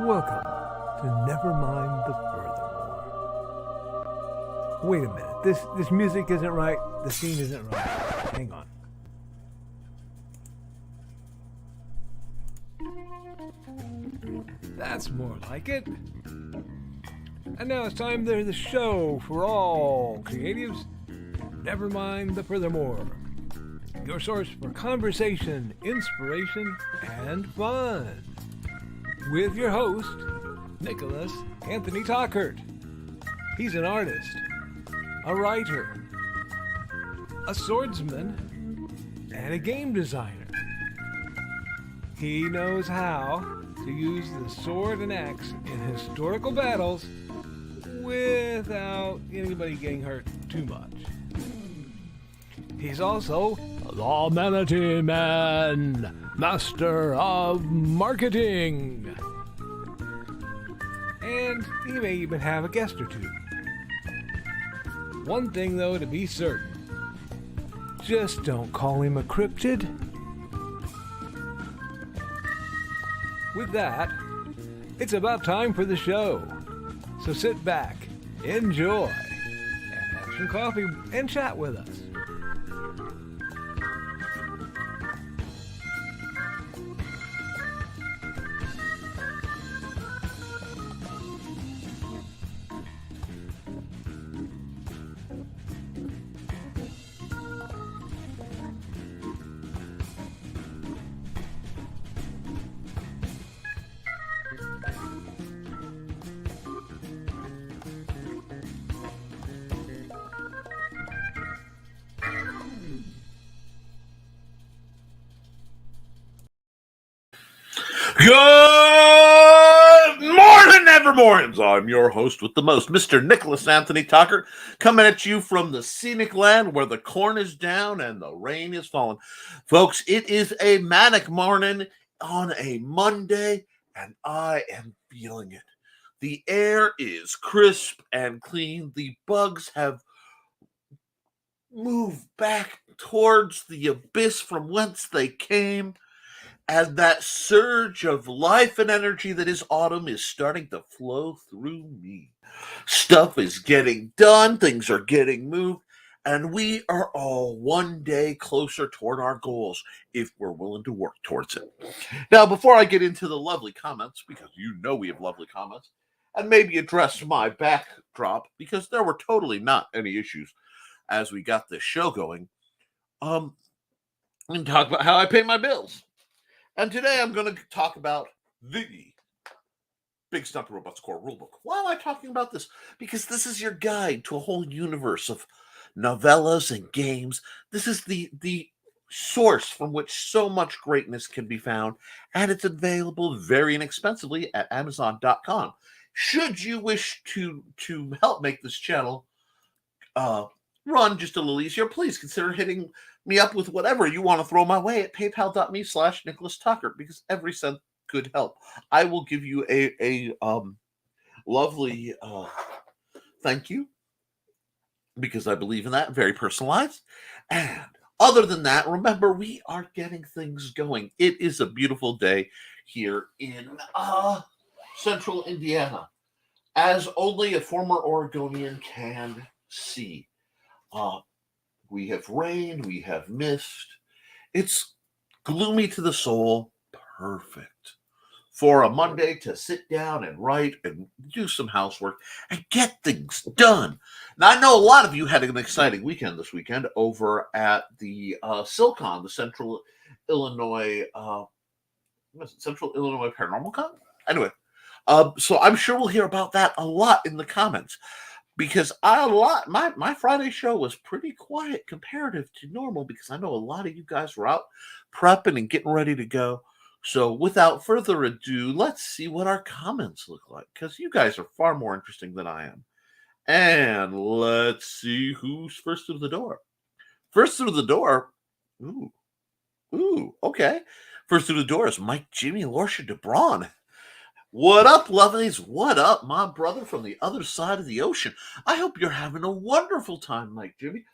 Welcome to Nevermind the Furthermore. Wait a minute, this music isn't right, the scene isn't right. Hang on. That's more like it. And now it's time to the show for all creatives. Nevermind the Furthermore. Your source for conversation, inspiration, and fun. With your host, Nicholas Anthony Tockert. He's an artist, a writer, a swordsman, and a game designer. He knows how to use the sword and axe in historical battles without anybody getting hurt too much. He's also the Manatee Man, master of marketing. And he may even have a guest or two. One thing, though, to be certain. Just don't call him a cryptid. With that, it's about time for the show. So sit back, enjoy, and have some coffee and chat with us. Good morning, Nevermornings. I'm your host with the most, Mr. Nicholas Anthony Tockert, coming at you from the scenic land where the corn is down and the rain is falling. Folks, it is a manic morning on a Monday, and I am feeling it. The air is crisp and clean. The bugs have moved back towards the abyss from whence they came. And that surge of life and energy that is autumn is starting to flow through me. Stuff is getting done, things are getting moved, and we are all one day closer toward our goals if we're willing to work towards it. Now, before I get into the lovely comments, because you know we have lovely comments, and maybe address my backdrop, because there were totally not any issues as we got this show going, and talk about how I pay my bills. And today I'm going to talk about the Big Stumpy Robots Core Rulebook. Why am I talking about this? Because this is your guide to a whole universe of novellas and games. This is the source from which so much greatness can be found, and it's available very inexpensively at Amazon.com. Should you wish to help make this channel run just a little easier, please consider hitting me up with whatever you want to throw my way at paypal.me/Nicholas Tockert, because every cent could help. I will give you a lovely thank you, because I believe in that, very personalized. And other than that, remember, we are getting things going. It is a beautiful day here in central Indiana, as only a former Oregonian can see. We have rain, we have mist. It's gloomy to the soul. Perfect for a Monday to sit down and write and do some housework and get things done. Now, I know a lot of you had an exciting weekend this weekend over at the SilCon, the Central Illinois Paranormal Con. Anyway, so I'm sure we'll hear about that a lot in the comments. Because my Friday show was pretty quiet comparative to normal, because I know a lot of you guys were out prepping and getting ready to go. So without further ado, let's see what our comments look like, because you guys are far more interesting than I am. And let's see who's first through the door. First through the door, okay. First through the door is Mike Jimmy Lorsha DeBron. What up, lovelies? What up, my brother from the other side of the ocean? I hope you're having a wonderful time, Mike Jimmy.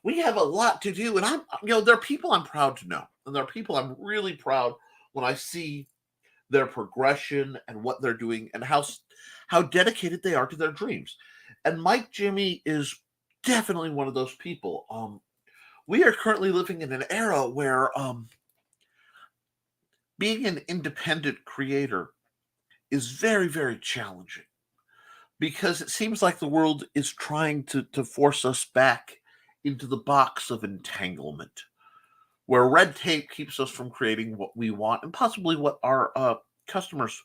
We have a lot to do, and there are people I'm proud to know, and there are people I'm really proud when I see their progression and what they're doing and how dedicated they are to their dreams. And Mike Jimmy is definitely one of those people. We are currently living in an era where being an independent creator is very, very challenging because it seems like the world is trying to force us back into the box of entanglement, where red tape keeps us from creating what we want and possibly what our customers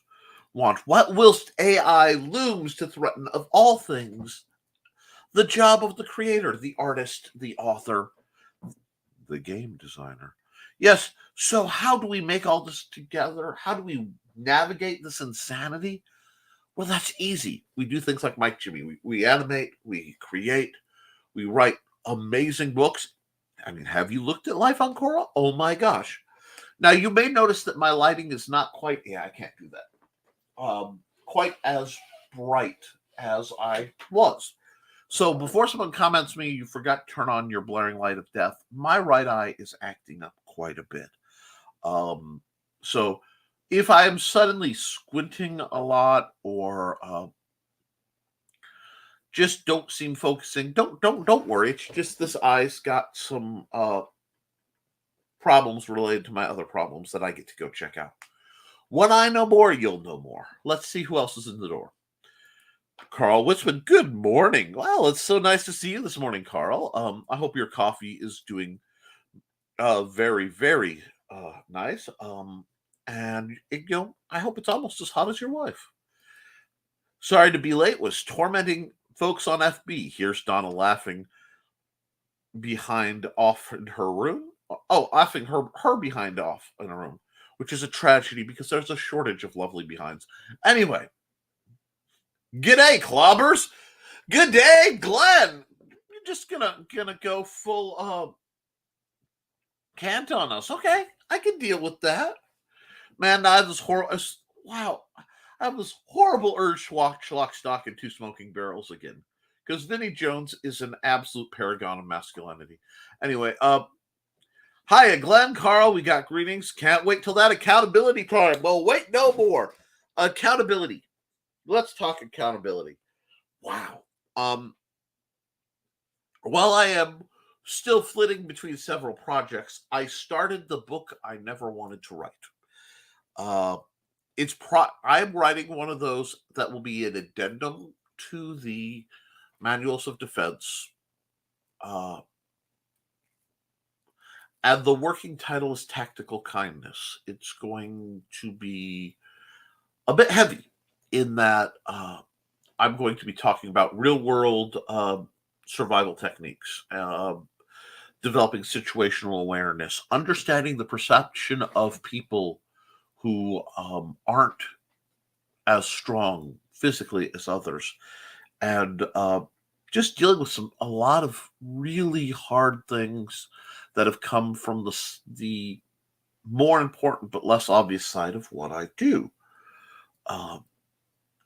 want. What whilst AI looms to threaten, of all things, the job of the creator, the artist, the author, the game designer. Yes, so how do we make all this together? How do we navigate this insanity? Well, that's easy. We do things like Mike Jimmy. We animate, we create, we write amazing books. I mean, have you looked at Life on Coral? Oh my gosh. Now, you may notice that my lighting is not quite, I can't do that, quite as bright as I was. So before someone comments me, you forgot to turn on your blaring light of death. My right eye is acting up quite a bit. So if I am suddenly squinting a lot or just don't seem focusing, don't worry. It's just this eye's got some problems related to my other problems that I get to go check out. When I know more, you'll know more. Let's see who else is in the door. Carl Witzman, good morning. Well, it's so nice to see you this morning, Carl. I hope your coffee is doing very, very nice. And I hope it's almost as hot as your wife. Sorry to be late. Was tormenting folks on FB. Here's Donna laughing behind off in her room. Oh, laughing her behind off in a room, which is a tragedy because there's a shortage of lovely behinds. Anyway, g'day, clobbers. Good day, Glenn. You're just gonna go full cant on us. Okay, I can deal with that. Man, I have this I have this horrible urge to watch Lock, Stock, and Two Smoking Barrels again. Because Vinnie Jones is an absolute paragon of masculinity. Anyway, hiya, Glenn, Carl, we got greetings. Can't wait till that accountability time. Well, wait no more. Accountability. Let's talk accountability. Wow. While I am still flitting between several projects, I started the book I never wanted to write. I'm writing one of those that will be an addendum to the manuals of defense. And the working title is Tactical Kindness. It's going to be a bit heavy in that I'm going to be talking about real world survival techniques, developing situational awareness, understanding the perception of people who aren't as strong physically as others, and just dealing with a lot of really hard things that have come from the more important but less obvious side of what I do.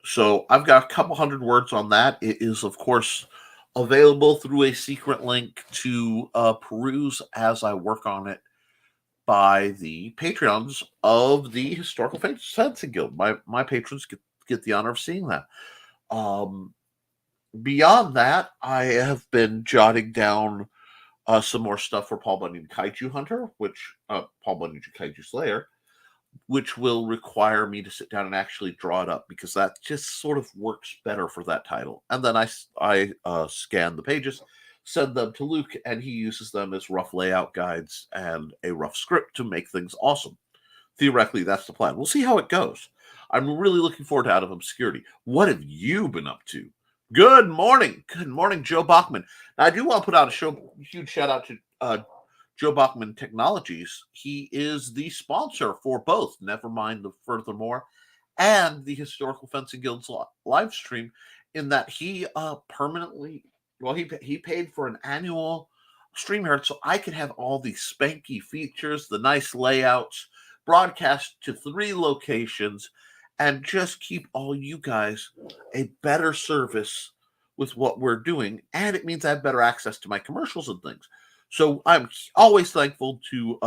So I've got a couple hundred words on that. It is, of course, available through a secret link to peruse as I work on it by the Patreons of the Historical Fencing Guild. My patrons get the honor of seeing that. Beyond that, I have been jotting down some more stuff for Paul Bunyan Kaiju Hunter, which Paul Bunyan Kaiju Slayer, which will require me to sit down and actually draw it up because that just sort of works better for that title. And then I scan the pages, send them to Luke, and he uses them as rough layout guides and a rough script to make things awesome. Theoretically, that's the plan. We'll see how it goes. I'm really looking forward to Out of Obscurity. What have you been up to? Good morning. Good morning, Joe Bachman. Now, I do want to put out a huge shout out to Joe Bachman Technologies. He is the sponsor for both Nevermind the Furthermore and the Historical Fencing Guild's live stream, in that he permanently, he paid for an annual stream here so I could have all these spanky features, the nice layouts, broadcast to 3 locations, and just keep all you guys a better service with what we're doing. And it means I have better access to my commercials and things. So I'm always thankful to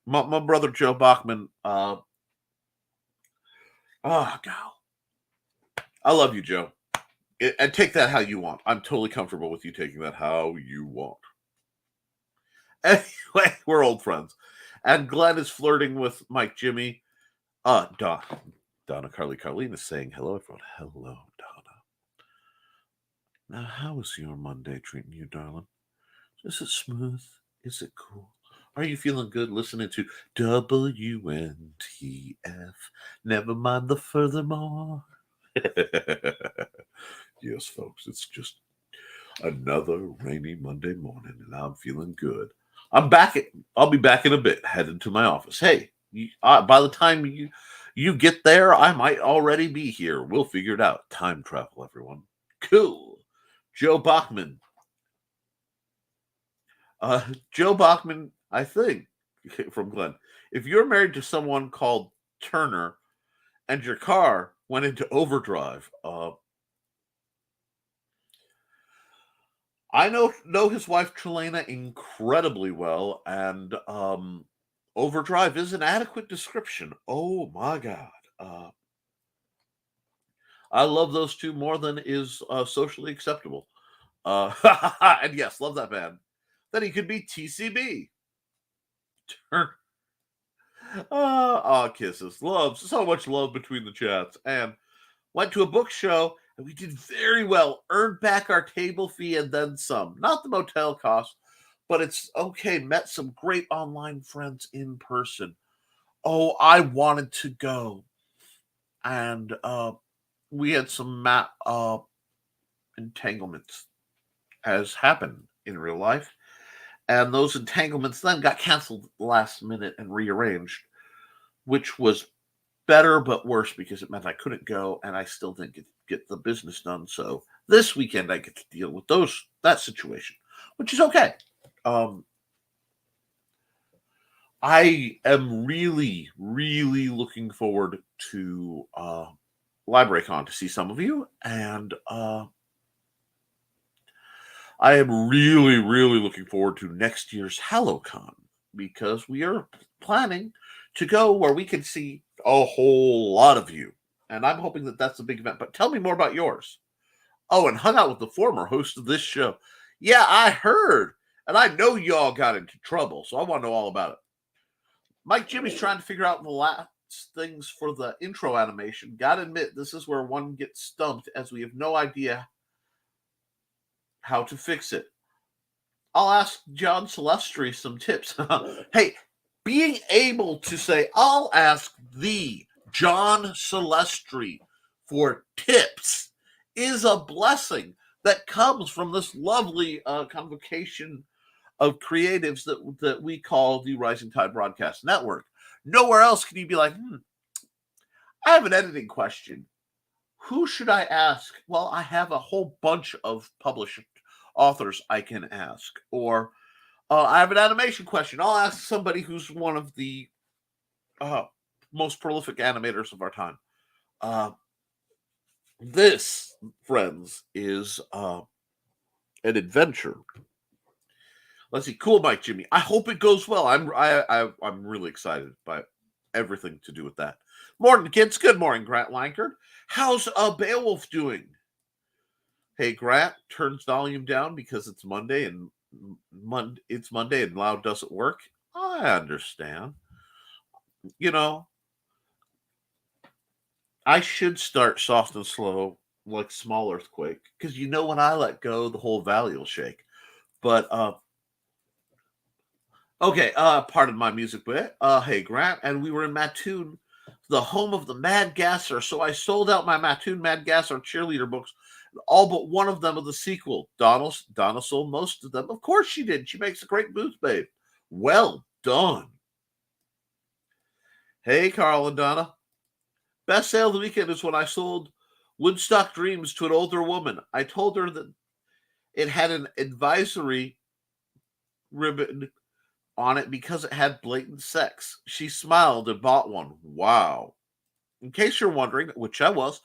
my brother Joe Bachman Oh, God. I love you, Joe. And take that how you want. I'm totally comfortable with you taking that how you want. Anyway, we're old friends. And Glenn is flirting with Mike Jimmy. Donna Carlene is saying hello, everyone. Hello, Donna. Now, how is your Monday treating you, darling? Is it smooth? Is it cool? Are you feeling good listening to WNTF? Never mind the furthermore. Yes, folks, it's just another rainy Monday morning, and I'm feeling good. I'll be back in a bit, headed to my office. Hey, by the time you get there, I might already be here. We'll figure it out. Time travel, everyone. Cool. Joe Bachman. Joe Bachman, I think, from Glenn. If you're married to someone called Turner and your car went into overdrive, I know his wife Trelana incredibly well, and overdrive is an adequate description. Oh my God. I love those two more than is socially acceptable. And yes, love that band. Then he could be TCB. Kisses. Love. So much love between the chats. And went to a book show, and we did very well. Earned back our table fee and then some. Not the motel cost, but it's okay. Met some great online friends in person. Oh, I wanted to go. And we had some entanglements, as happened in real life. And those entanglements then got canceled last minute and rearranged, which was better but worse because it meant I couldn't go and I still didn't get the business done. So this weekend I get to deal with that situation, which is okay. I am really, really looking forward to LibraryCon to see some of you, and I am really, really looking forward to next year's HalloCon because we are planning to go where we can see a whole lot of you. And I'm hoping that that's a big event. But tell me more about yours. Oh, and hung out with the former host of this show. Yeah, I heard. And I know y'all got into trouble, so I want to know all about it. Mike Jimmy's trying to figure out the last things for the intro animation. Gotta admit, this is where one gets stumped as we have no idea how to fix it. I'll ask John Celestri some tips. Hey, being able to say, I'll ask the John Celestri for tips is a blessing that comes from this lovely convocation of creatives that we call the Rising Tide Broadcast Network. Nowhere else can you be like, I have an editing question. Who should I ask? Well, I have a whole bunch of published authors I can ask. Or I have an animation question. I'll ask somebody who's one of the most prolific animators of our time. This, friends, is an adventure. Let's see. Cool, Mike Jimmy. I hope it goes well. I'm really excited by everything to do with that. Morning, kids. Good morning, Grant Lankard. How's Beowulf doing? Hey, Grant turns volume down because it's Monday and it's Monday and loud doesn't work. I understand. You know, I should start soft and slow like small earthquake because when I let go, the whole valley will shake. But okay, pardon my music bit. Hey, Grant, and we were in Mattoon, the home of the Mad Gasser. So I sold out my Mattoon Mad Gasser cheerleader books, all but one of them of the sequel. Donna sold most of them. Of course she did. She makes a great booth babe. Well done. Hey, Carl and Donna. Best sale of the weekend is when I sold Woodstock Dreams to an older woman. I told her that it had an advisory ribbon on it because it had blatant sex. She smiled and bought one. Wow. In case you're wondering, which I was,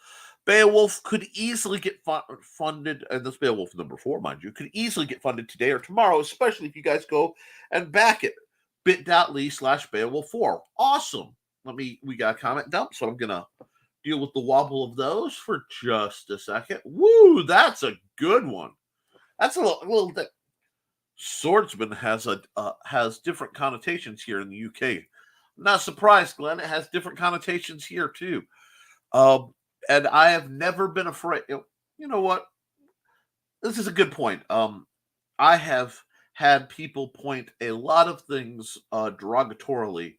Beowulf could easily get funded, and this Beowulf number 4, mind you, could easily get funded today or tomorrow, especially if you guys go and back it. bit.ly/Beowulf4. Awesome. We got a comment dump, so I'm going to deal with the wobble of those for just a second. Woo, that's a good one. That's a little thing. Swordsman has different connotations here in the UK. Not surprised, Glenn. It has different connotations here too. Um, and I have never been afraid. You know what? This is a good point. I have had people point a lot of things derogatorily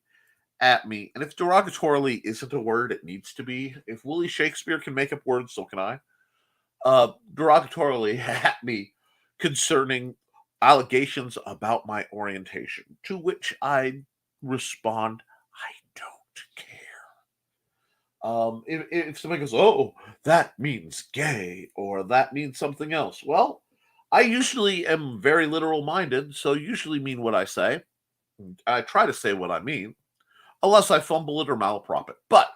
at me, and if derogatorily isn't a word, it needs to be. If Willie Shakespeare can make up words, so can I. Derogatorily at me concerning allegations about my orientation, to which I respond, I don't care. If somebody goes, oh, that means gay, or that means something else, well, I usually am very literal minded, so usually mean what I say. I try to say what I mean, unless I fumble it or malaprop it. But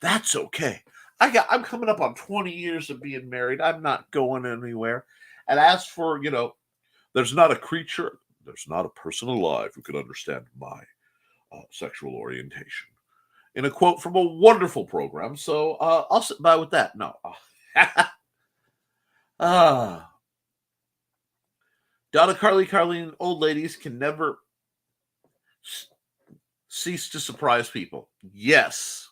that's okay. I'm coming up on 20 years of being married. I'm not going anywhere. And as for, there's not a creature, there's not a person alive who could understand my sexual orientation. In a quote from a wonderful program. So I'll sit by with that. No. Donna, Carly, Carlene, old ladies can never cease to surprise people. Yes.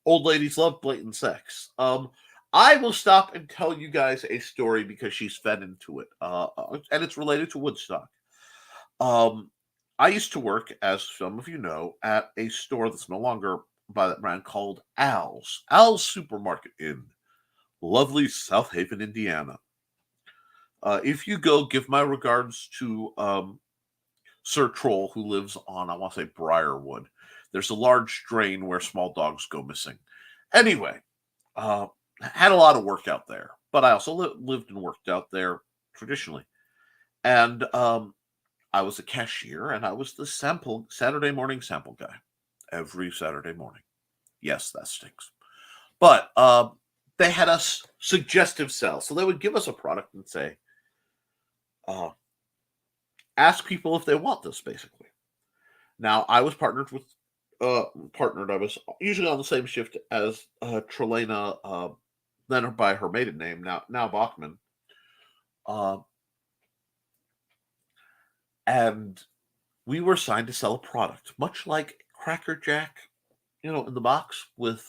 Old ladies love blatant sex. I will stop and tell you guys a story because she's fed into it. And it's related to Woodstock. I used to work, as some of you know, at a store that's no longer by that brand called Al's Supermarket in lovely South Haven, Indiana. If you go, give my regards to Sir Troll, who lives on, I want to say, Briarwood. There's a large drain where small dogs go missing. Anyway, had a lot of work out there, but I also lived and worked out there traditionally. And I was a cashier, and I was the Saturday morning sample guy every Saturday morning. Yes, that stinks. But they had us suggestive sell. So they would give us a product and say, ask people if they want this, basically. Now, I was partnered. I was usually on the same shift as Trelena, then by her maiden name, now Bachman. And we were assigned to sell a product, much like Cracker Jack, in the box with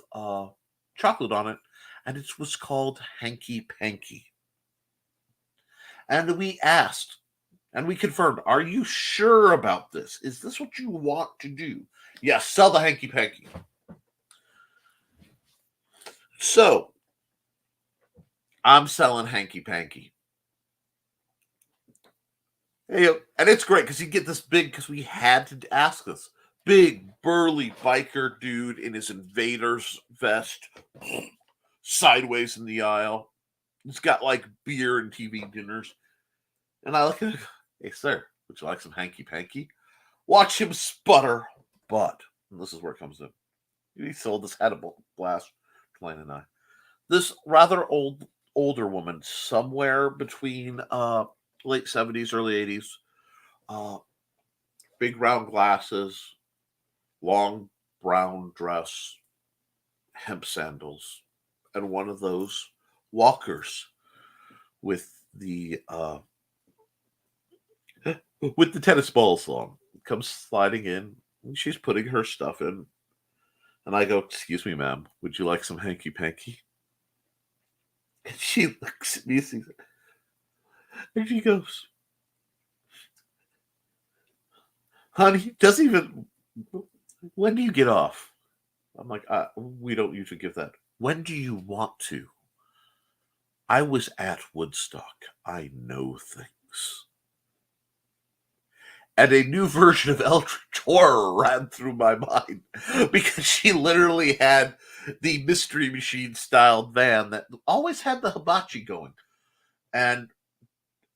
chocolate on it, and it was called Hanky Panky. And we asked, and we confirmed, are you sure about this? Is this what you want to do? Yes, sell the Hanky Panky. So, I'm selling Hanky Panky. And it's great because you get this big, because we had to ask this, big, burly biker dude in his invader's vest, sideways in the aisle. He's got like beer and TV dinners. And I look at him, hey, sir, would you like some Hanky Panky? Watch him sputter, but, and this is where it comes in. He sold this, had a blast, Glenn and I. This rather older woman, somewhere between late 70s, early 80s, big round glasses, long brown dress, hemp sandals, and one of those walkers with the tennis balls on. Comes sliding in, and she's putting her stuff in. And I go, excuse me, ma'am, would you like some Hanky Panky? And she looks at me and she goes, honey, when do you get off? I'm like, we don't usually give that. When do you want to? I was at Woodstock. I know things. And a new version of Eldritch Horror ran through my mind because she literally had the Mystery Machine styled van that always had the hibachi going. And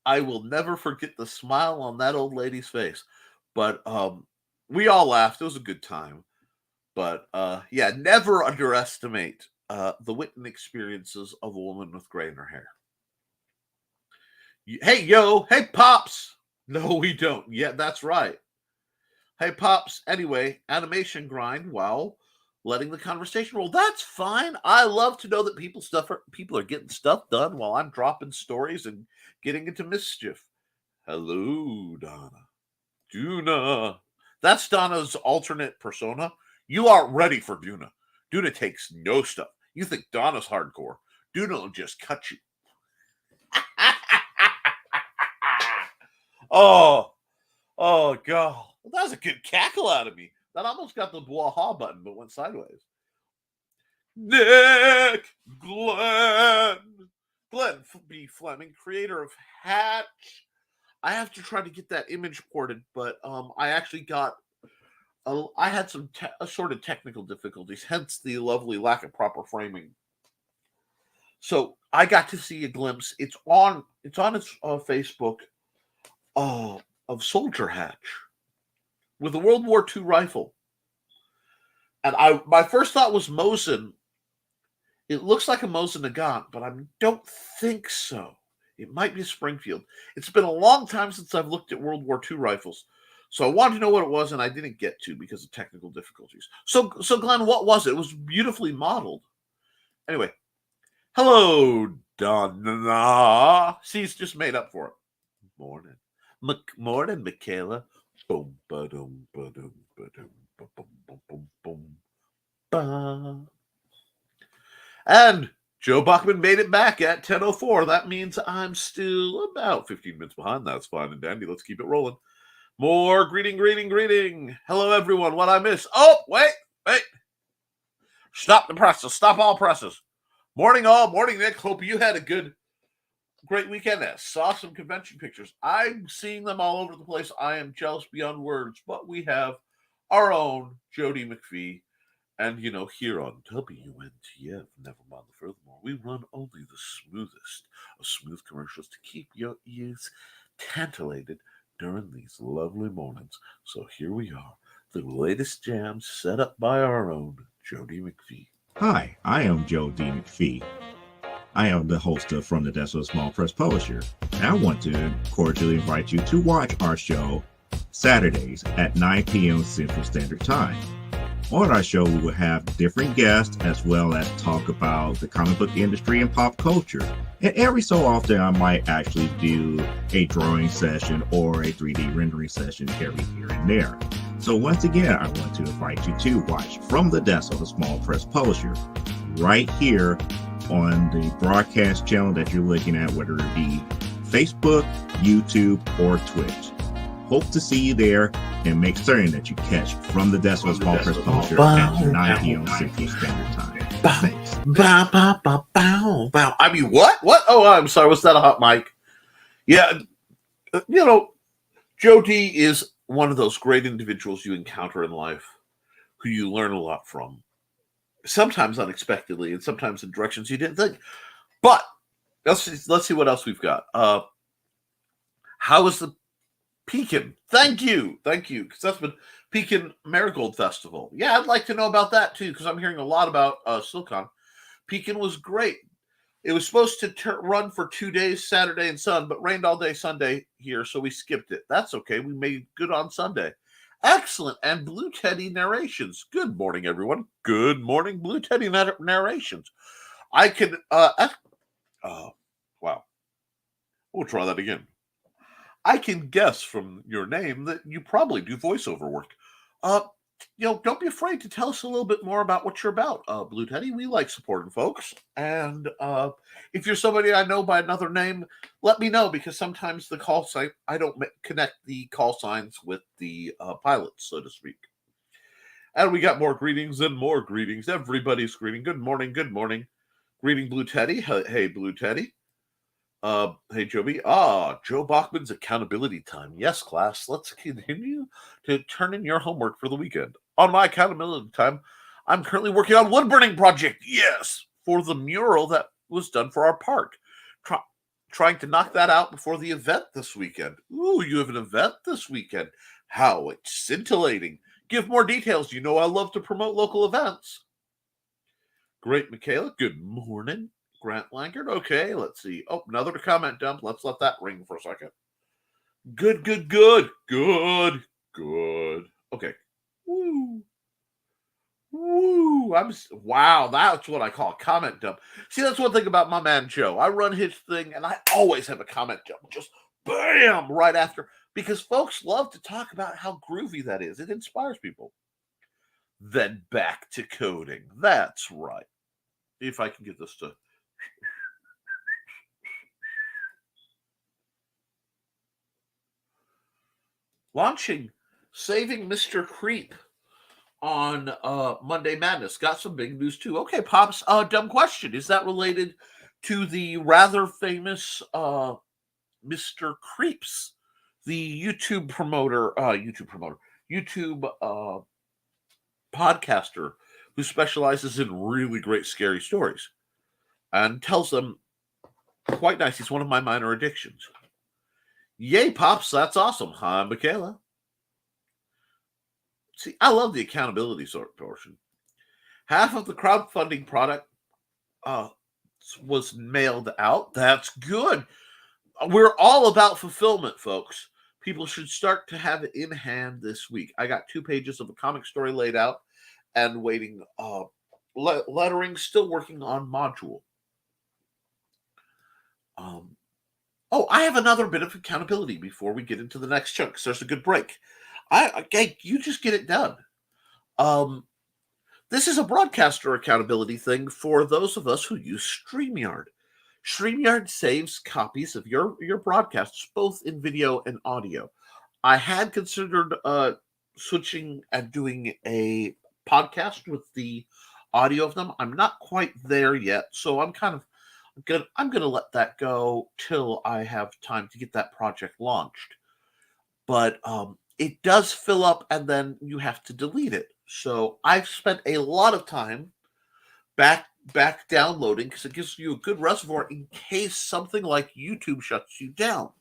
I will never forget the smile on that old lady's face. But we all laughed. It was a good time. But yeah, never underestimate the wit and experiences of a woman with gray in her hair. Hey, Pops. No, we don't. Yeah, that's right. Hey, Pops. Anyway, animation grind. Well, letting the conversation roll. That's fine. I love to know that people are getting stuff done while I'm dropping stories and getting into mischief. Hello, Duna. That's Donna's alternate persona. You aren't ready for Duna. Duna takes no stuff. You think Donna's hardcore. Duna will just cut you. Oh, God. That was a good cackle out of me. That almost got the blah button, but went sideways. Nick Glenn B. Fleming, creator of Hatch. I have to try to get that image ported, but I actually I had some assorted technical difficulties, hence the lovely lack of proper framing. So I got to see a glimpse. It's on its Facebook of Soldier Hatch with a World War II rifle. And my first thought was Mosin. It looks like a Mosin Nagant, but I don't think so. It might be a Springfield. It's been a long time since I've looked at World War II rifles. So I wanted to know what it was, and I didn't get to because of technical difficulties. So Glenn, what was it? It was beautifully modeled. Anyway, hello, Donna. See, it's just made up for it. Morning. Morning, Michaela. Boom, ba-dum, ba-dum, ba-dum, ba-bum, ba-bum, boom, ba. And Joe Bachman made it back at 10:04. That means I'm still about 15 minutes behind. That's fine and dandy. Let's keep it rolling. More greeting. Hello, everyone. What I miss? Oh, wait. Stop the presses. Stop all presses. Morning, all. Morning, Nick. Hope you had a great weekend. I saw some convention pictures. I'm seeing them all over the place. I am jealous beyond words, but we have our own Jody McPhee. And, here on WNTF, Nevermind the Furthermore, we run only the smoothest of smooth commercials to keep your ears tantalated during these lovely mornings. So here we are, the latest jams set up by our own Jody McPhee. Hi, I am Joe D. McPhee. I am the host of From the Desk of a Small Press Publisher, and I want to cordially invite you to watch our show Saturdays at 9 p.m. Central Standard Time. On our show, we will have different guests as well as talk about the comic book industry and pop culture. And every so often, I might actually do a drawing session or a 3D rendering session every here and there. So once again, I want to invite you to watch From the Desk of a Small Press Publisher right here on the broadcast channel that you're looking at, whether it be Facebook, YouTube, or Twitch. Hope to see you there, and make certain that you catch From the Desk of a Small Press Publisher at 9 p.m. Central Standard Time. Thanks. Bow. I mean, what? Oh, I'm sorry. Was that a hot mic? Yeah. Joe D is one of those great individuals you encounter in life who you learn a lot from. Sometimes unexpectedly, and sometimes in directions you didn't think. But let's see what else we've got. How is the Pekin? Thank you, because that's been Pekin Marigold Festival. Yeah, I'd like to know about that too, because I'm hearing a lot about Silicon. Pekin was great. It was supposed to run for 2 days, Saturday and Sunday, but rained all day Sunday here, so we skipped it. That's okay. We made good on Sunday. Excellent. And Blue Teddy narrations. Good morning, everyone. Good morning, Blue Teddy narrations. I can, wow. We'll try that again. I can guess from your name that you probably do voiceover work. Don't be afraid to tell us a little bit more about what you're about, Blue Teddy. We like supporting folks. And if you're somebody I know by another name, let me know, because sometimes the call sign, I don't connect the call signs with the pilots, so to speak. And we got more greetings and more greetings. Everybody's greeting. Good morning. Greeting, Blue Teddy. Hey, Blue Teddy. Hey, Joby. Joe Bachman's accountability time. Yes, class. Let's continue to turn in your homework for the weekend. On my accountability time, I'm currently working on wood burning project. Yes, for the mural that was done for our park. Trying to knock that out before the event this weekend. Ooh, you have an event this weekend. How scintillating. Give more details. You know I love to promote local events. Great, Michaela. Good morning. Grant Lankard. Okay, let's see. Oh, another comment dump. Let's let that ring for a second. Good. Okay. Woo. Woo! Wow, that's what I call a comment dump. See, that's one thing about my man Joe. I run his thing, and I always have a comment dump, just bam, right after, because folks love to talk about how groovy that is. It inspires people. Then back to coding. That's right. If I can get this to launching, saving Mr. Creep on Monday Madness. Got some big news too. Okay, Pops, dumb question. Is that related to the rather famous Mr. Creeps, the YouTube podcaster who specializes in really great scary stories and tells them quite nice. He's one of my minor addictions. Yay, Pops, that's awesome. Hi, Michaela. See, I love the accountability portion. Half of the crowdfunding product was mailed out. That's good. We're all about fulfillment, folks. People should start to have it in hand this week. I got 2 pages of a comic story laid out and waiting. Lettering, still working on module. I have another bit of accountability before we get into the next chunk, because there's a good break. You just get it done. This is a broadcaster accountability thing for those of us who use StreamYard. StreamYard saves copies of your broadcasts, both in video and audio. I had considered switching and doing a podcast with the audio of them. I'm not quite there yet, so I'm gonna let that go till I have time to get that project launched. But it does fill up, and then you have to delete it. So I've spent a lot of time back downloading, because it gives you a good reservoir in case something like YouTube shuts you down.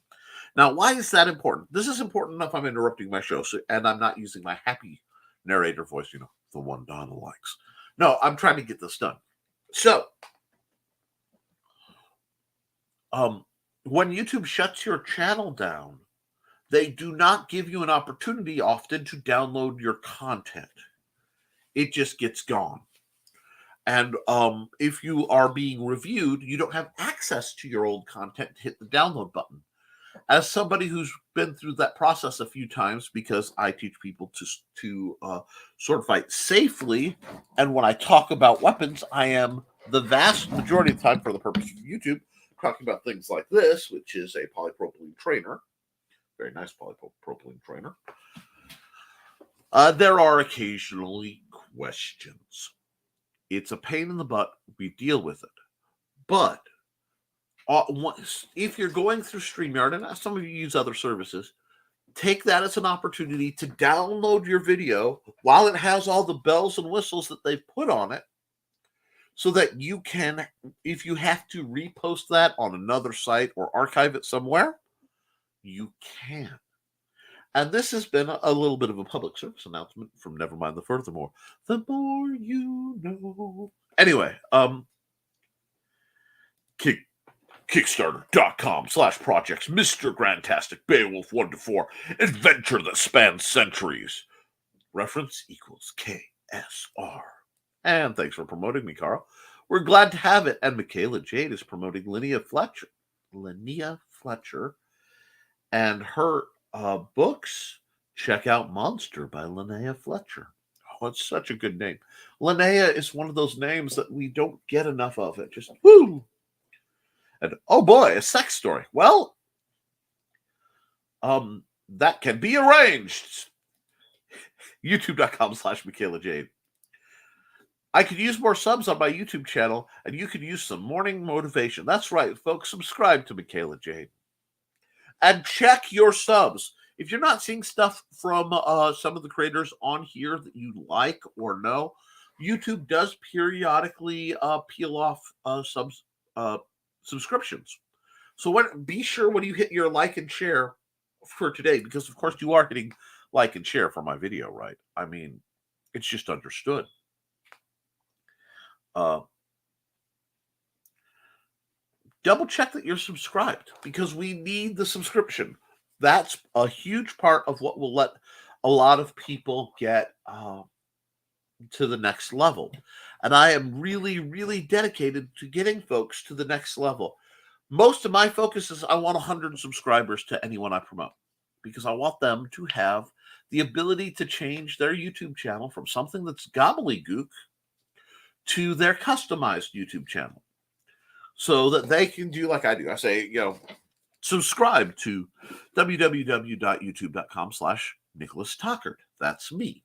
Now, why is that important? This is important enough I'm interrupting my show, and I'm not using my happy narrator voice, the one Donna likes. No, I'm trying to get this done. So, when YouTube shuts your channel down, they do not give you an opportunity often to download your content. It just gets gone. And if you are being reviewed, you don't have access to your old content to hit the download button. As somebody who's been through that process a few times, because I teach people to sword fight safely, and when I talk about weapons, I am the vast majority of the time, for the purpose of YouTube, talking about things like this, which is a polypropylene trainer. Very nice polypropylene trainer. There are occasionally questions. It's a pain in the butt. We deal with it. But if you're going through StreamYard, and some of you use other services, take that as an opportunity to download your video while it has all the bells and whistles that they've put on it, so that you can, if you have to repost that on another site or archive it somewhere, you can. And this has been a little bit of a public service announcement from Nevermind the Furthermore. The more you know. Anyway, Kickstarter.com/projects Mr. Grandtastic Beowulf 1-4 adventure that spans centuries. Reference equals KSR. And thanks for promoting me, Carl. We're glad to have it. And Michaela Jade is promoting Linnea Fletcher and her books. Check out Monster by Linnea Fletcher. Oh, it's such a good name. Linnea is one of those names that we don't get enough of. It just, woo! And oh boy, a sex story. Well, that can be arranged. YouTube.com/Michaela Jade. I could use more subs on my YouTube channel, and you could use some morning motivation. That's right, folks. Subscribe to Michaela Jade. And check your subs. If you're not seeing stuff from some of the creators on here that you like or know, YouTube does periodically peel off subscriptions. So be sure when you hit your like and share for today, because of course you are hitting like and share for my video, right? I mean, it's just understood. Double check that you're subscribed, because we need the subscription. That's a huge part of what will let a lot of people get to the next level. And I am really, really dedicated to getting folks to the next level. Most of my focus is I want 100 subscribers to anyone I promote because I want them to have the ability to change their YouTube channel from something that's gobbledygook to their customized YouTube channel so that they can do like I do. I say, subscribe to www.youtube.com/Nicholas Tockert. That's me.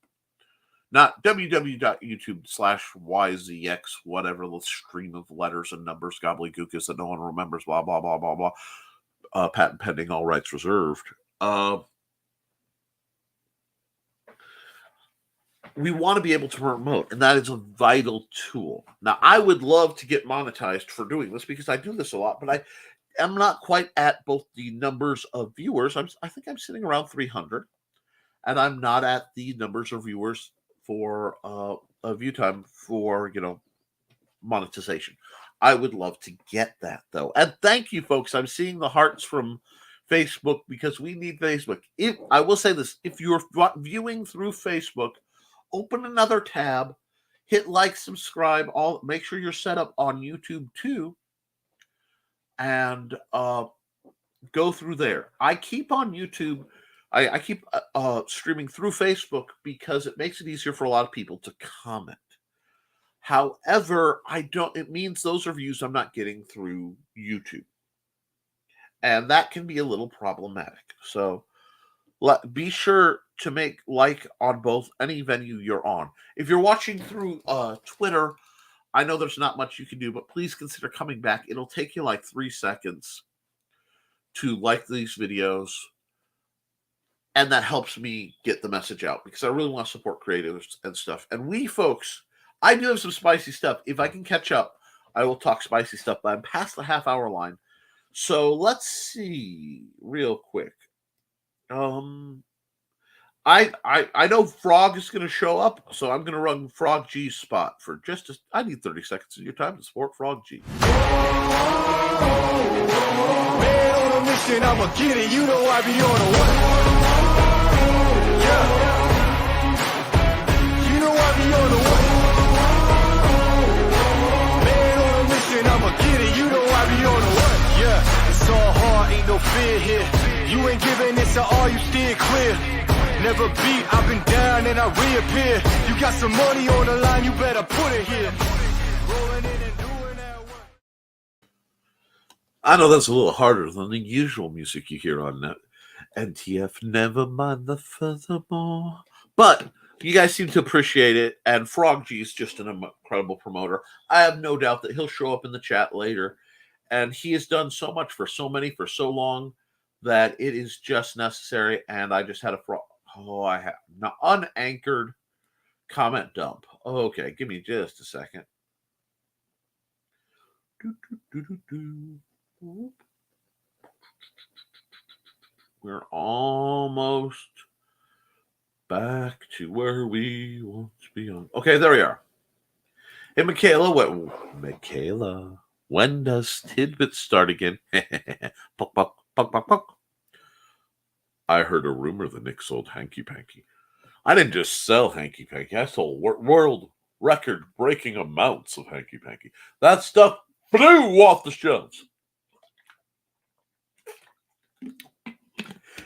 Not www.youtube/YZX, whatever the stream of letters and numbers gobbledygook is that no one remembers, blah, blah, blah, blah, blah. Patent pending, all rights reserved. We want to be able to promote, and that is a vital tool. Now, I would love to get monetized for doing this because I do this a lot, but I am not quite at both the numbers of viewers. I think I'm sitting around 300, and I'm not at the numbers of viewers for view time for monetization. I would love to get that though, and thank you, folks. I'm seeing the hearts from Facebook because we need Facebook. I will say this: if you're viewing through Facebook, open another tab, hit like, subscribe. Make sure you're set up on YouTube too, and go through there. I keep on YouTube. I keep streaming through Facebook because it makes it easier for a lot of people to comment. However, it means those are views I'm not getting through YouTube. And that can be a little problematic. So be sure to make like on both any venue you're on. If you're watching through Twitter, I know there's not much you can do, but please consider coming back. It'll take you like 3 seconds to like these videos. And that helps me get the message out because I really want to support creatives and stuff. And we folks, I do have some spicy stuff. If I can catch up, I will talk spicy stuff, but I'm past the half-hour line. So let's see real quick. I know Frog is going to show up, so I'm going to run Frog G's spot for I need 30 seconds of your time to support Frog G. Man on a mission, I'ma get it. You know I be on a what? Yeah. You know I be on a what? Man on a mission, I'ma get it. You know I be on a what? Yeah. It's all hard, ain't no fear here. You ain't giving this at all, you steer clear. Never beat, I've been down and I reappear. You got some money on the line, you better put it here. Rolling in and doing that work. I know that's a little harder than the usual music you hear on that. NTF, Nevermind the Furthermore. But you guys seem to appreciate it, and Frog G is just an incredible promoter. I have no doubt that he'll show up in the chat later, and he has done so much for so many for so long that it is just necessary, and I just had I have not unanchored comment dump. Okay, give me just a second. We're almost back to where we want to be on. Okay, there we are. Hey, Michaela, when does Tidbits start again? Puck, puck, puck, puck, puck. I heard a rumor that Nick sold Hanky Panky. I didn't just sell Hanky Panky. I sold world record-breaking amounts of Hanky Panky. That stuff flew off the shelves.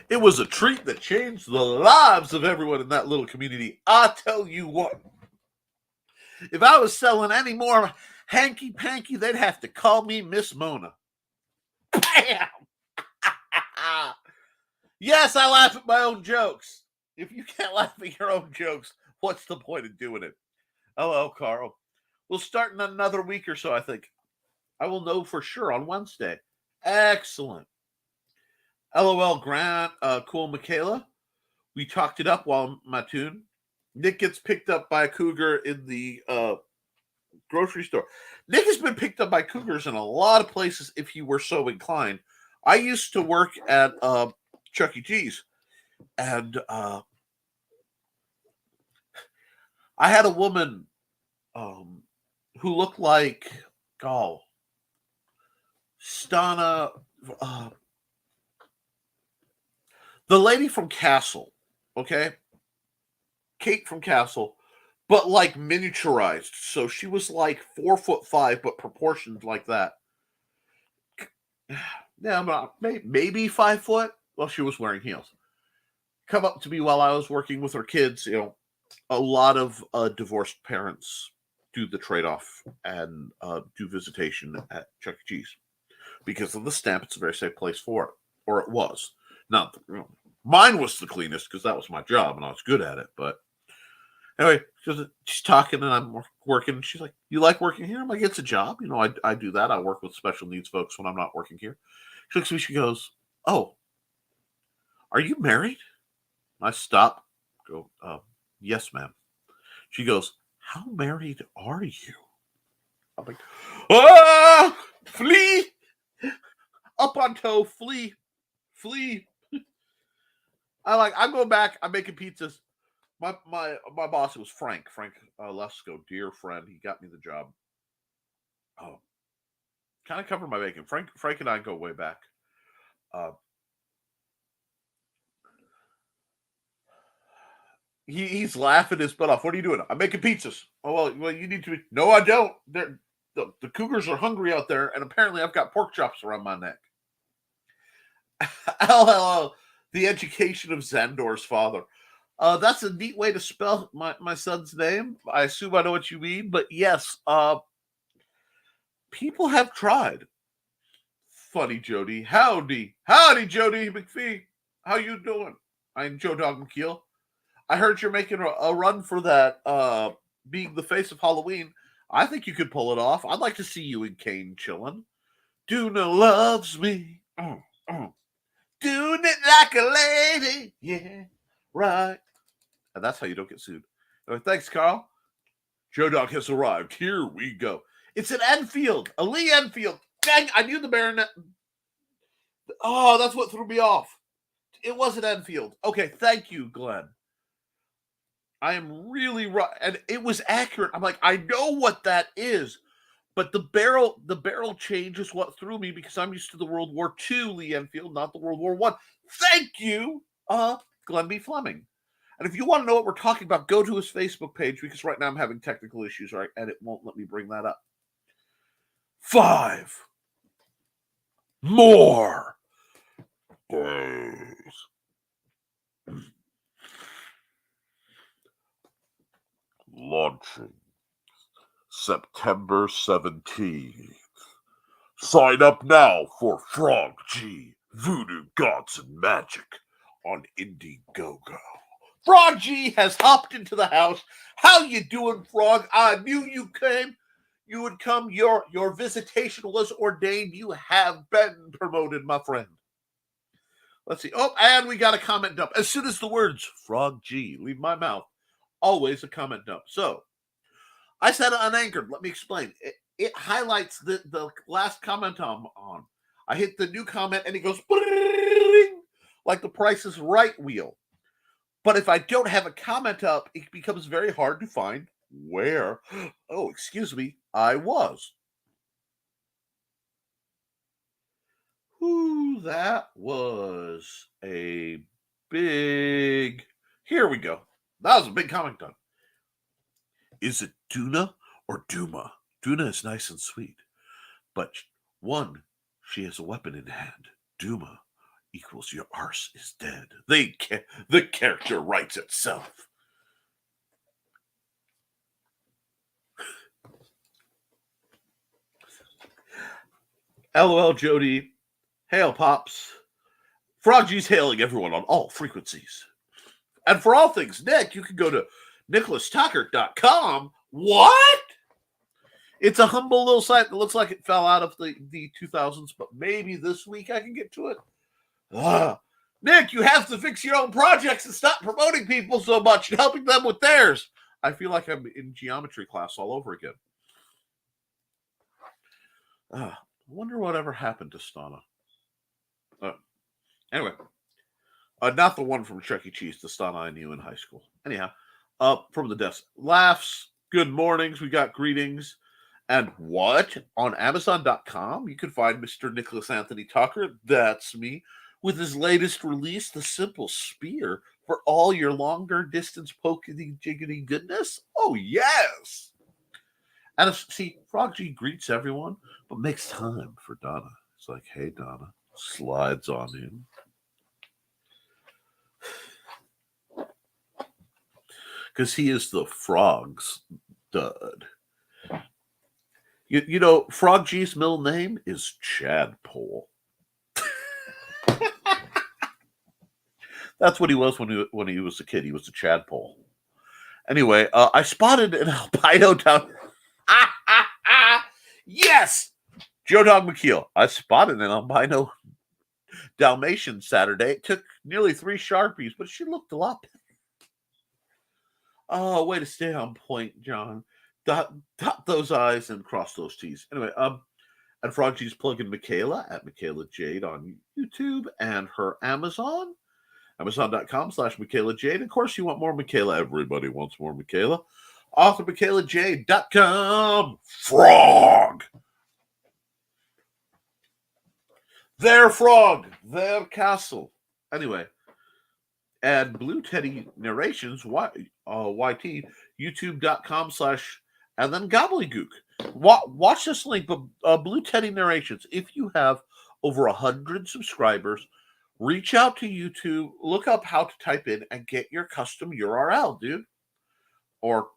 It was a treat that changed the lives of everyone in that little community. I tell you what. If I was selling any more Hanky Panky, they'd have to call me Miss Mona. Bam! Yes, I laugh at my own jokes. If you can't laugh at your own jokes, what's the point of doing it? Hello, Carl. We'll start in another week or so, I think. I will know for sure on Wednesday. Excellent. LOL, Grant, cool, Michaela. We talked it up while Mattoon. Nick gets picked up by a cougar in the grocery store. Nick has been picked up by cougars in a lot of places if he were so inclined. I used to work at Chuck E. Cheese, and I had a woman who looked like, Stana, the lady from Castle, okay? Kate from Castle, but like miniaturized. So she was like 4'5", but proportioned like that. Yeah, about maybe 5 foot. Well, she was wearing heels. Come up to me while I was working with her kids. A lot of divorced parents do the trade-off and do visitation at Chuck E. Cheese because of the stamp. It's a very safe place for it, or it was. Not mine was the cleanest because that was my job and I was good at it. But anyway, she's talking and I'm working. She's like, "You like working here?" I'm like, "It's a job. I do that. I work with special needs folks when I'm not working here." She looks at me. She goes, "Oh, are you married?" I stop. Go, "Yes, ma'am." She goes, "How married are you?" I'm like, "Ah, flee, up on toe, flee. I'm going back. I'm making pizzas. My boss was Frank Lesko, dear friend. He got me the job. Oh, kind of covered my bacon. Frank and I go way back. He's laughing his butt off. "What are you doing?" "I'm making pizzas." "Oh, well, you need to." "No, I don't. The cougars are hungry out there, and apparently I've got pork chops around my neck." LLO, the education of Xandor's father. That's a neat way to spell my son's name. I assume I know what you mean, but yes, people have tried. Funny Jody. Howdy, Jody McPhee. How you doing? I'm Joe Dog McKeel. I heard you're making a run for that, being the face of Halloween. I think you could pull it off. I'd like to see you and Kane chilling. Duna loves me. Doing it like a lady. Yeah, right. And that's how you don't get sued. Anyway, thanks, Carl. Joe Dog has arrived. Here we go. It's an Enfield. A Lee Enfield. Dang, I knew the baronet. Oh, that's what threw me off. It was an Enfield. Okay, thank you, Glenn. I am really right, and it was accurate. I'm like, I know what that is, but the barrel change is what threw me because I'm used to the World War II Lee Enfield, not the World War I. Thank you, Glenn B. Fleming. And if you want to know what we're talking about, go to his Facebook page because right now I'm having technical issues, right, and it won't let me bring that up. 5 more days. Launching September 17th. Sign up now for Frog G, Voodoo Gods and Magic on Indiegogo. Frog G has hopped into the house. How you doing, Frog? I knew you would come. Your visitation was ordained. You have been promoted, my friend. Let's see. Oh, and we got a comment dump. As soon as the words Frog G leave my mouth, always a comment dump. So, I said unanchored. Let me explain. It highlights the last comment I'm on. I hit the new comment and it goes like the Price is Right wheel. But if I don't have a comment up, it becomes very hard to find where, oh, excuse me, I was. Ooh, that was a big... Here we go. That was a big comment done. Is it Duna or Duma? Duna is nice and sweet. But one, she has a weapon in hand. Duma equals your arse is dead. The character writes itself. LOL, Jody. Hail, Pops. Froggy's hailing everyone on all frequencies. And for all things Nick, you can go to Tockert.pub. What? It's a humble little site that looks like it fell out of the 2000s, but maybe this week I can get to it. Nick, you have to fix your own projects and stop promoting people so much and helping them with theirs. I feel like I'm in geometry class all over again. I wonder whatever happened to Stana. Anyway, not the one from Chuck E. Cheese, the Stana I knew in high school. Anyhow, from the desk. Laughs, good mornings, we got greetings. And what? On Amazon.com, you can find Mr. Nicholas Anthony Tucker, that's me, with his latest release, The Simple Spear, for all your longer distance pokey jiggity goodness? Oh, yes. And see, Frog G greets everyone, but makes time for Donna. It's like, hey, Donna, slides on in. Because he is the frog's dud. You know, Frog G's middle name is Chadpole. That's what he was when he was a kid. He was a Chadpole. Anyway, I spotted an albino down. Yes, Joe Dog McKeel. I spotted an albino Dalmatian Saturday. It took nearly 3 Sharpies, but she looked a lot better. Oh, way to stay on point, John. Dot those I's and cross those T's. Anyway, and Frog G's plugging Michaela at Michaela Jade on YouTube and her Amazon. Amazon.com/Michaela Jade. Of course, you want more Michaela. Everybody wants more Michaela. Author MichaelaJade.com. Frog. Their frog. Their castle. Anyway. And Blue Teddy Narrations, YT, YouTube.com/ and then Gobbledygook. Watch this link, but Blue Teddy Narrations. If you have over 100 subscribers, reach out to YouTube, look up how to type in, and get your custom URL, dude. Or,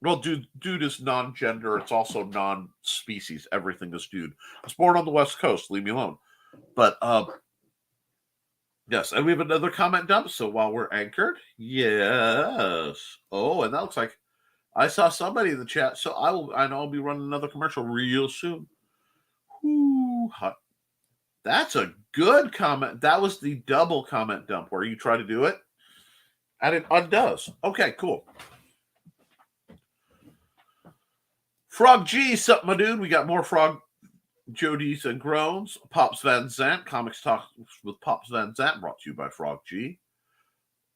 well, dude is non-gender. It's also non-species. Everything is dude. I was born on the West Coast. Leave me alone. But, yes, and we have another comment dump. So while we're anchored, yes. Oh, and that looks like I saw somebody in the chat. So I'll be running another commercial real soon. Whoo, hot. That's a good comment. That was the double comment dump where you try to do it and it undoes. Okay, cool. Frog G, sup, my dude? We got more Frog Jodies and Groans. Pops Van Zant, Comics Talk with Pops Van Zant, brought to you by Frog G.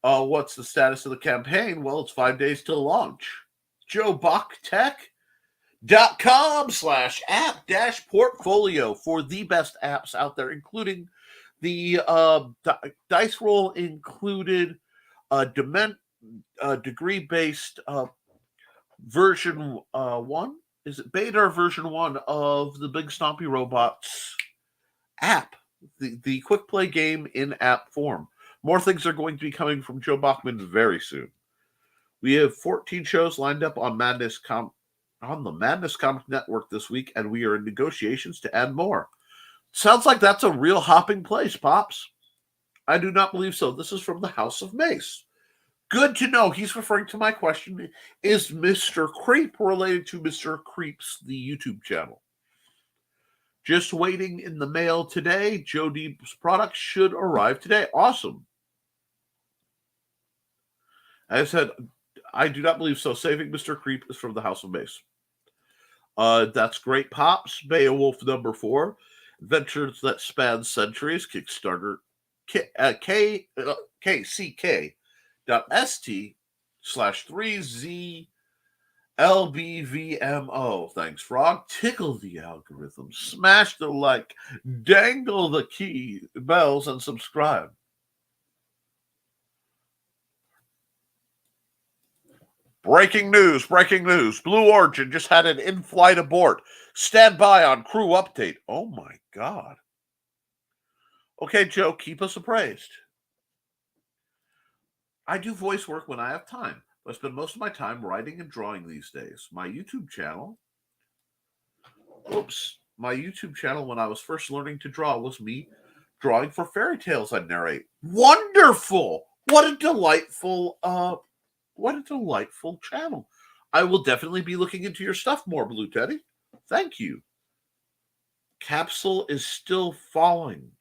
What's the status of the campaign? Well, it's 5 days till launch. JoeBachTech.com/app-portfolio for the best apps out there, including the dice roll included degree-based version 1. Is it beta or version 1 of the Big Stompy Robots app, the quick play game in app form? More things are going to be coming from Joe Bachman very soon. We have 14 shows lined up on the Madness Comic Network this week, and we are in negotiations to add more. Sounds like that's a real hopping place, Pops. I do not believe so. This is from the House of Mace. Good to know. He's referring to my question. Is Mr. Creep related to Mr. Creep's, the YouTube channel? Just waiting in the mail today. Joe D's product should arrive today. Awesome. As I said, I do not believe so. Saving Mr. Creep is from the House of Mace. That's great, Pops. Beowulf number 4. Adventures that span centuries. Kickstarter. KCK.st/3ZLBVMO. Thanks, Frog. Tickle the algorithm. Smash the like. Dangle the key bells and subscribe. Breaking news. Blue Origin just had an in-flight abort. Stand by on crew update. Oh my God. Okay, Joe, keep us appraised. I do voice work when I have time. I spend most of my time writing and drawing these days. My YouTube channel, when I was first learning to draw, was me drawing for fairy tales I narrate. Wonderful! What a delightful channel. I will definitely be looking into your stuff more, Blue Teddy. Thank you. Capsule is still falling.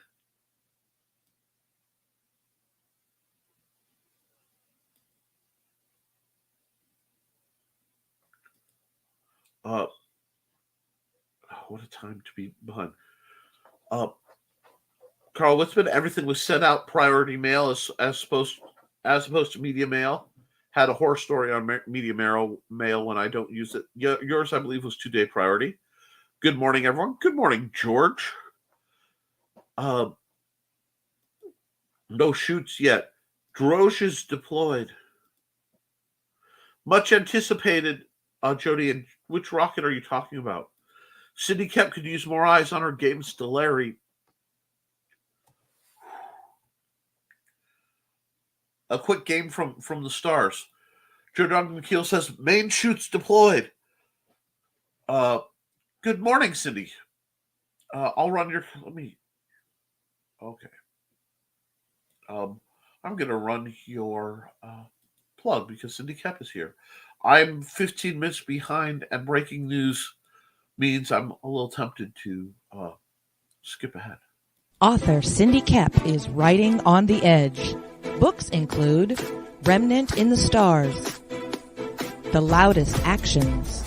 What a time to be behind. Carl, what's been everything was sent out priority mail as opposed to media mail. Had a horror story on media mail when I don't use it. Yours, I believe, was 2-day priority. Good morning, everyone. Good morning, George. No shoots yet. Droge is deployed. Much anticipated, Jody. And which rocket are you talking about? Cindy Koepp could use more eyes on her game Stellari. A quick game from the stars. Joe Dog McKeel says, main chutes deployed. Good morning, Cindy. I'll run your... Okay. I'm going to run your plug because Cindy Koepp is here. I'm 15 minutes behind, and breaking news means I'm a little tempted to skip ahead. Author Cindy Koepp is writing on the edge. Books include Remnant in the Stars, The Loudest Actions,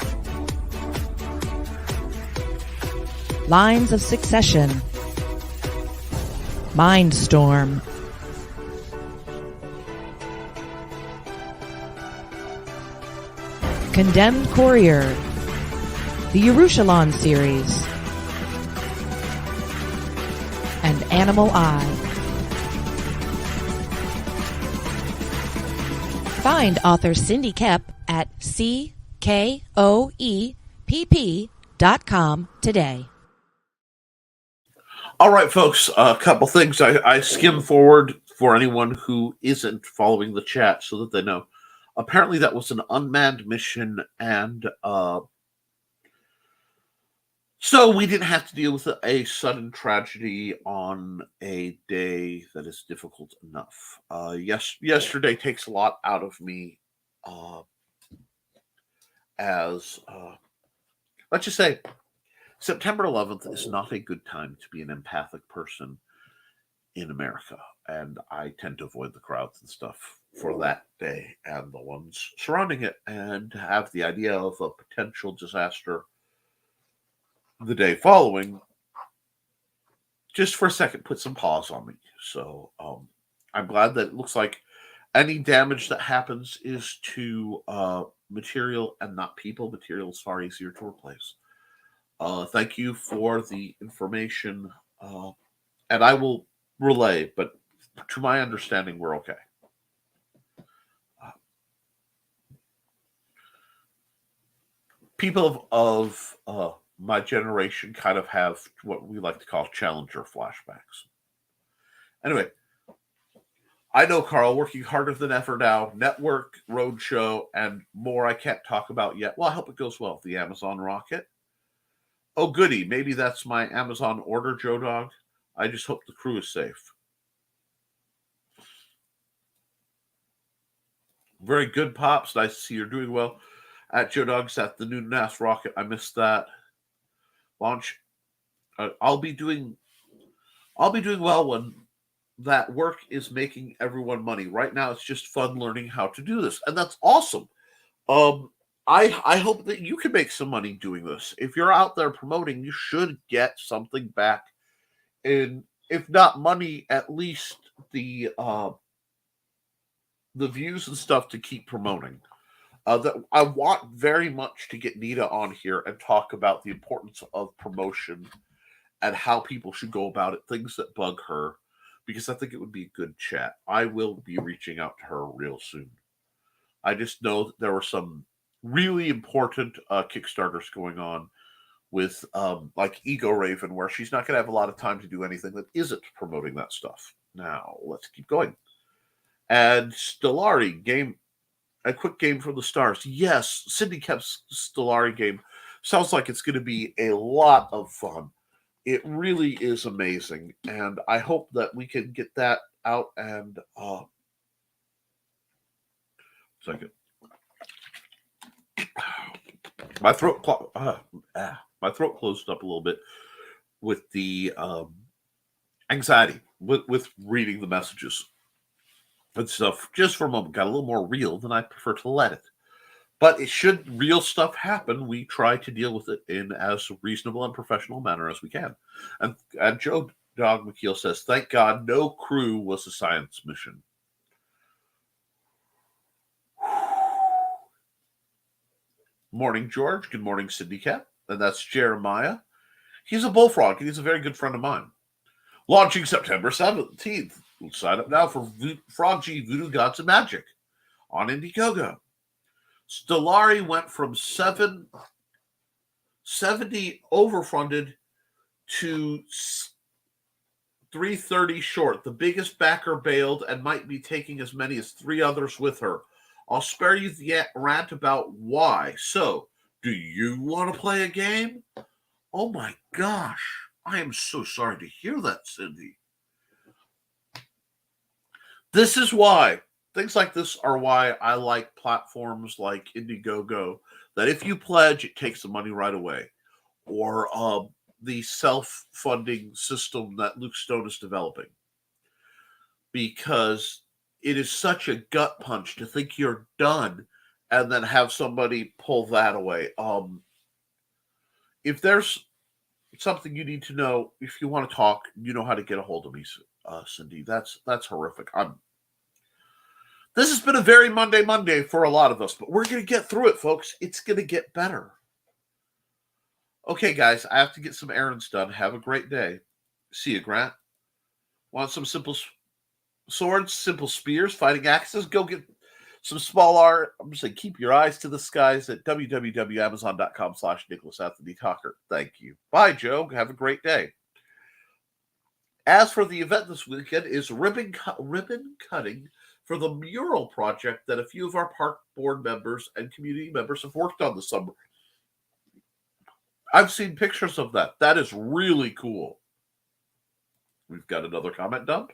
Lines of Succession, Mindstorm, Condemned Courier, the Yerushalayim series, and Animal Eye. Find author Cindy Koepp at CKOEPP.com today. All right, folks, a couple things. I skimmed forward for anyone who isn't following the chat so that they know. Apparently that was an unmanned mission, and so we didn't have to deal with a sudden tragedy on a day that is difficult enough. Yesterday takes a lot out of me as, let's just say, September 11th is not a good time to be an empathic person in America, and I tend to avoid the crowds and stuff for that day and the ones surrounding it, and have the idea of a potential disaster the day following just for a second put some pause on me. So I'm glad that it looks like any damage that happens is to material and not people. Material is far easier to replace. Thank you for the information, and I will relay, but to my understanding, we're okay. People of my generation kind of have what we like to call Challenger flashbacks. Anyway, I know Carl working harder than ever now, network, roadshow, and more I can't talk about yet. Well, I hope it goes well. The Amazon rocket. Oh, goody. Maybe that's my Amazon order, Joe Dog. I just hope the crew is safe. Very good, Pops. Nice to see you're doing well. At Joe Dog's at the new NASA rocket. I missed that launch. I'll be doing well when that work is making everyone money. Right now, it's just fun learning how to do this, and that's awesome. I hope that you can make some money doing this. If you're out there promoting, you should get something back. And if not money, at least the views and stuff to keep promoting. That I want very much to get Nita on here and talk about the importance of promotion and how people should go about it, things that bug her, because I think it would be a good chat. I will be reaching out to her real soon. I just know that there were some really important Kickstarters going on with like Ego Raven, where she's not going to have a lot of time to do anything that isn't promoting that stuff. Now, let's keep going. And Stellari game, a quick game from the stars. Yes, Cindy Koepp's Stellari game sounds like it's going to be a lot of fun. It really is amazing, and I hope that we can get that out. And second, my throat closed up a little bit with the anxiety with reading the messages and stuff. Just for a moment, got a little more real than I prefer to let it. But it should real stuff happen, we try to deal with it in as reasonable and professional manner as we can. And Joe Dog McKeel says, thank God no crew was a science mission. Morning, George. Good morning, Cindy Koepp. And that's Jeremiah. He's a bullfrog, and he's a very good friend of mine. Launching September 17th. Sign up now for Frog G Voodoo Gods of Magic on Indiegogo. Stellari went from 70 overfunded to 330 short. The biggest backer bailed and might be taking as many as 3 others with her. I'll spare you the rant about why. So, do you want to play a game? Oh my gosh. I am so sorry to hear that, Cindy. This is why. Things like this are why I like platforms like Indiegogo, that if you pledge, it takes the money right away. Or the self-funding system that Luke Stone is developing. Because it is such a gut punch to think you're done and then have somebody pull that away. If there's something you need to know, if you want to talk, you know how to get a hold of me, Cindy. That's horrific. This has been a very Monday for a lot of us, but we're going to get through it, folks. It's going to get better. Okay, guys, I have to get some errands done. Have a great day. See you, Grant. Want some simple swords, simple spears, fighting axes? Go get some small art. I'm just saying, keep your eyes to the skies at www.amazon.com/Nicholas Anthony Tockert. Thank you. Bye, Joe. Have a great day. As for the event this weekend is ribbon cutting for the mural project that a few of our park board members and community members have worked on this summer. I've seen pictures of that. That is really cool. We've got another comment dump.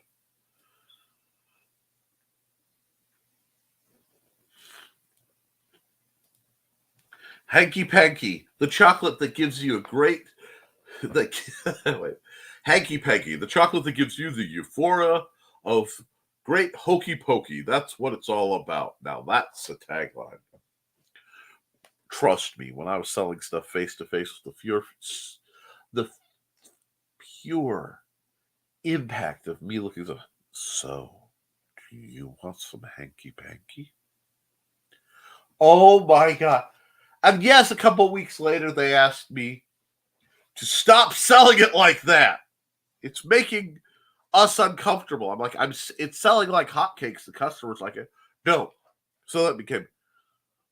Hanky Panky, the chocolate that gives you a great... Hanky Panky, the chocolate that gives you the euphoria of great hokey pokey. That's what it's all about. Now, that's a tagline. Trust me, when I was selling stuff face-to-face with the pure impact of me looking at, so, do you want some Hanky Panky? Oh, my God. And yes, a couple of weeks later, they asked me to stop selling it like that. It's making us uncomfortable. I'm like, it's selling like hotcakes. The customers like it. No. So that became,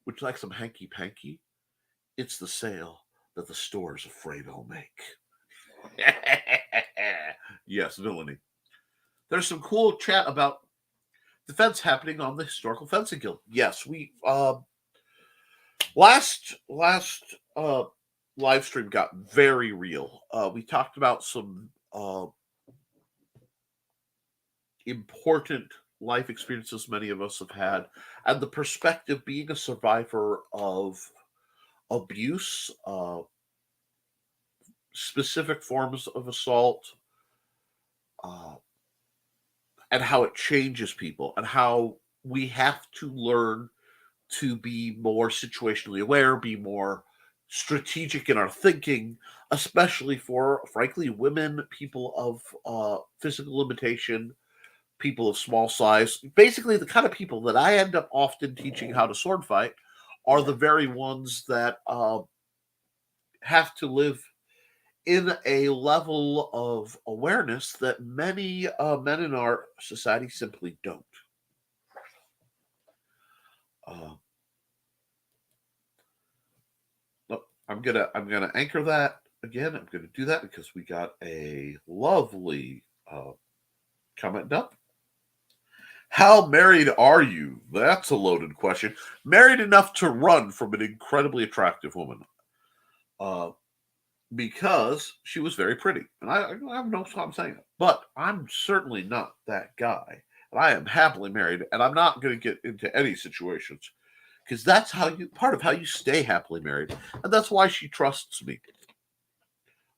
would you like some Hanky Panky? It's the sale that the store's afraid I'll make. Yes, villainy. There's some cool chat about defense happening on the Historical Fencing Guild. Yes, we last live stream got very real. We talked about some important life experiences many of us have had, and the perspective being a survivor of abuse, specific forms of assault, and how it changes people, and how we have to learn to be more situationally aware, be more strategic in our thinking, especially for, frankly, women, people of physical limitation, people of small size. Basically, the kind of people that I end up often teaching how to sword fight are the very ones that have to live in a level of awareness that many men in our society simply don't. I'm gonna anchor that again. I'm gonna do that because we got a lovely comment up. How married are you? That's a loaded question. Married enough to run from an incredibly attractive woman. Because she was very pretty. And I have no problem saying it. But I'm certainly not that guy. And I am happily married, and I'm not going to get into any situations. Because that's part of how you stay happily married. And that's why she trusts me.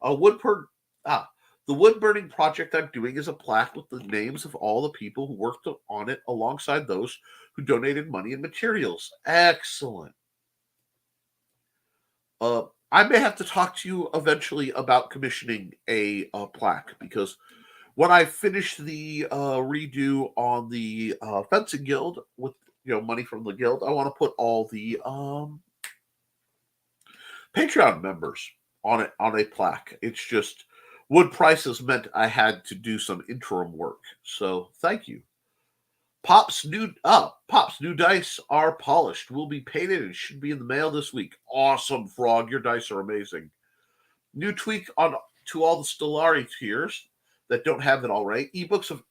The wood burning project I'm doing is a plaque with the names of all the people who worked on it alongside those who donated money and materials. Excellent. I may have to talk to you eventually about commissioning a plaque, because when I finish the redo on the fencing guild with money from the guild, I want to put all the Patreon members on a plaque. It's just Wood prices meant I had to do some interim work. So thank you. Pop's new dice are polished, will be painted, and should be in the mail this week. Awesome, Frog. Your dice are amazing. New tweak on to all the Stellari tiers that don't have it already. Ebooks of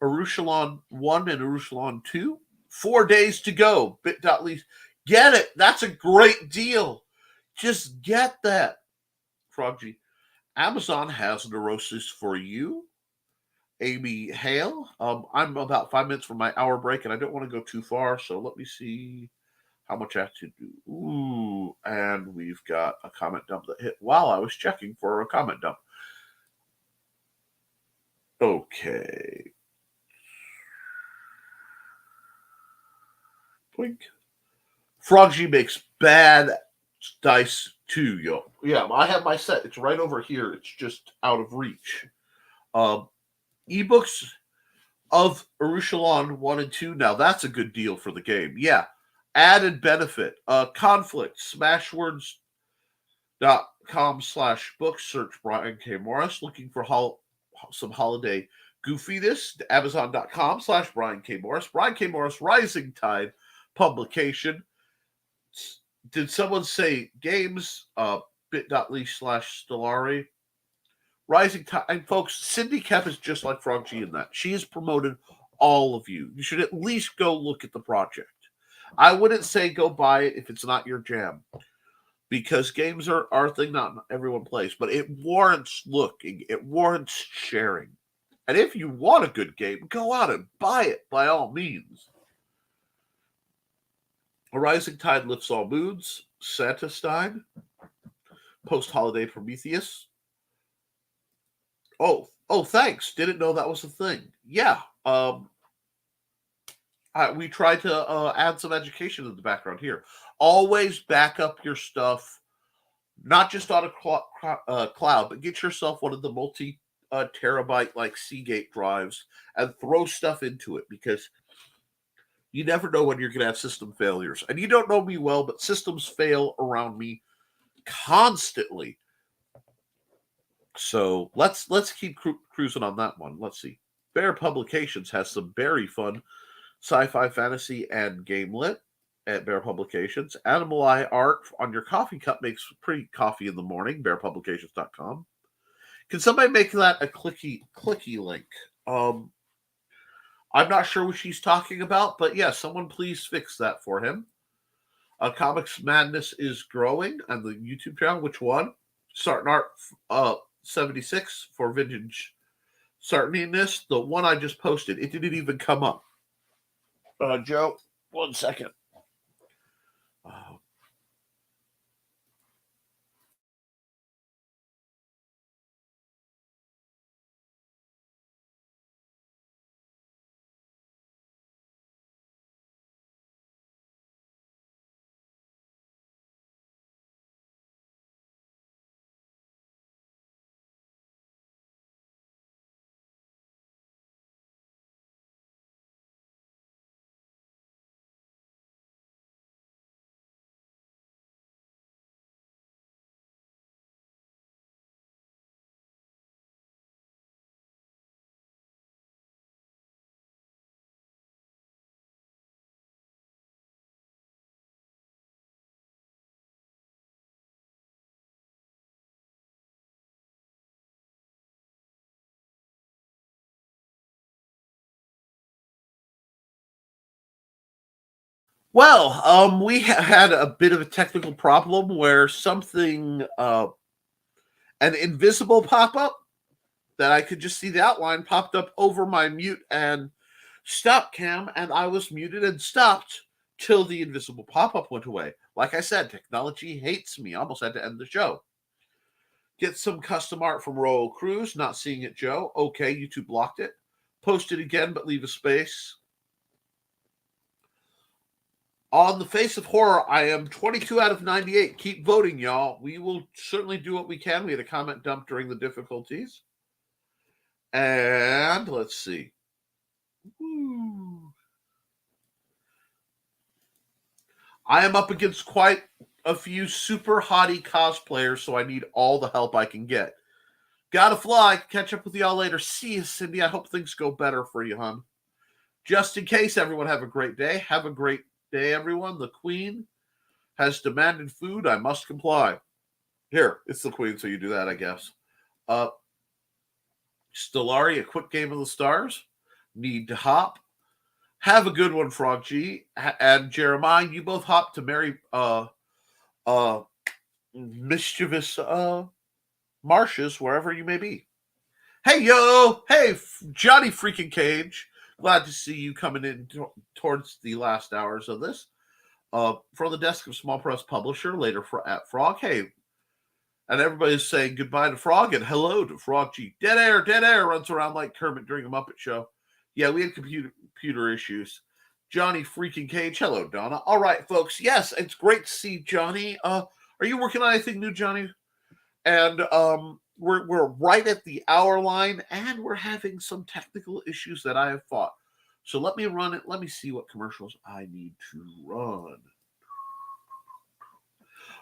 Arushalon 1 and Arushalon 2. 4 days to go. Bit.ly. Get it. That's a great deal. Just get that. Frog G. Amazon has Neurosis for you. Amy Hale. I'm about 5 minutes from my hour break, and I don't want to go too far, so let me see how much I have to do. Ooh, and we've got a comment dump that hit while I was checking for a comment dump. Okay. Blink. Froggy makes bad dice too, yo. Yeah, I have my set. It's right over here. It's just out of reach. Ebooks of Arushalon 1 and 2. Now that's a good deal for the game. Yeah. Added benefit. Conflict. Smashwords.com/books. Search Brian K. Morris. Looking for some holiday goofiness. Amazon.com/Brian K. Morris. Brian K. Morris Risingtide publication. Did someone say games? Bit.ly/Stellari. Rising Tide, and folks, Cindy Koepp is just like Frog G in that. She has promoted all of you. You should at least go look at the project. I wouldn't say go buy it if it's not your jam, because games are a thing not everyone plays, but it warrants looking. It warrants sharing. And if you want a good game, go out and buy it by all means. A Rising Tide lifts all moods. Santa Stein. Post-holiday Prometheus. Oh, thanks. Didn't know that was a thing. Yeah. We tried to add some education in the background here. Always back up your stuff, not just on a cloud, but get yourself one of the multi-terabyte like Seagate drives and throw stuff into it, because you never know when you're going to have system failures. And you don't know me well, but systems fail around me constantly. So let's keep cruising on that one. Let's see. Bear Publications has some very fun sci-fi, fantasy, and game lit at Bear Publications. Animal Eye art on your coffee cup makes pretty coffee in the morning. BearPublications.com. Can somebody make that a clicky link? I'm not sure what she's talking about, but yeah, someone please fix that for him. Comics Madness is growing on the YouTube channel. Which one? Starting Art 76 for Vintage Sartniness. The one I just posted. It didn't even come up. Joe, 1 second. Well, we had a bit of a technical problem where something, an invisible pop-up that I could just see the outline popped up over my mute and stop cam, and I was muted and stopped till the invisible pop-up went away. Like I said, technology hates me. I almost had to end the show. Get some custom art from Royal Cruz. Not seeing it, Joe. Okay, YouTube blocked it. Post it again, but leave a space. On the Face of Horror, I am 22 out of 98. Keep voting, y'all. We will certainly do what we can. We had a comment dump during the difficulties. And let's see. Woo. I am up against quite a few super hottie cosplayers, so I need all the help I can get. Gotta fly. Catch up with y'all later. See you, Cindy. I hope things go better for you, hon. Just in case, everyone, have a great day. Have a great day, everyone. The Queen has demanded food. I must comply. Here, it's the Queen, so you do that, I guess. Stellari, a quick game of the stars. Need to hop. Have a good one, Frog G. And Jeremiah, you both hop to Mary mischievous marshes, wherever you may be. Hey, yo! Hey, Johnny freaking Cage. Glad to see you coming in towards the last hours of this. From the desk of Small Press Publisher, later at Frog. Hey, and everybody's saying goodbye to Frog and hello to Frog G. Dead air runs around like Kermit during a Muppet Show. Yeah, we had computer issues. Johnny freaking Cage. Hello, Donna. All right, folks. Yes, it's great to see Johnny. Are you working on anything new, Johnny? And we're right at the hour line, and we're having some technical issues that I have fought. So let me run it. Let me see what commercials I need to run.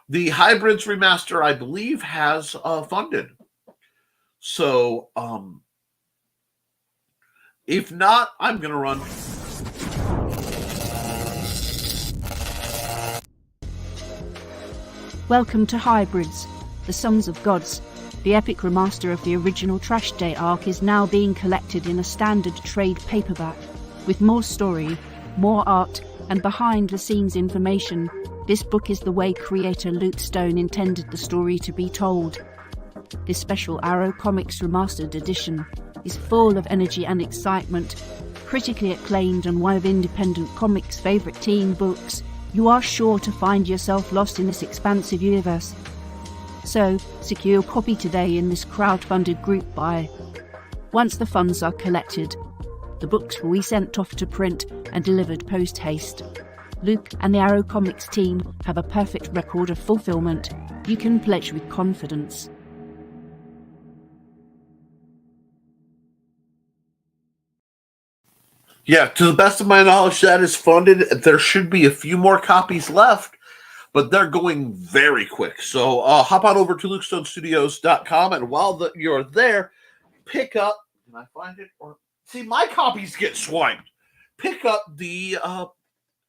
The Hybrids remaster, I believe, has funded. So if not, I'm going to run. Welcome to Hybrids, the Sons of Gods. The epic remaster of the original Trash Day arc is now being collected in a standard trade paperback. With more story, more art, and behind-the-scenes information, this book is the way creator Luke Stone intended the story to be told. This special Arrow Comics Remastered edition is full of energy and excitement. Critically acclaimed and one of independent comics' favourite teen books, you are sure to find yourself lost in this expansive universe. So, secure your copy today in this crowd-funded group buy. Once the funds are collected, the books will be sent off to print and delivered post-haste. Luke and the Arrow Comics team have a perfect record of fulfillment. You can pledge with confidence. Yeah, to the best of my knowledge, that is funded. There should be a few more copies left, but they're going very quick. So hop on over to LukeStoneStudios.com, and while you're there, pick up. Can I find it? Or see, my copies get swiped. Pick up the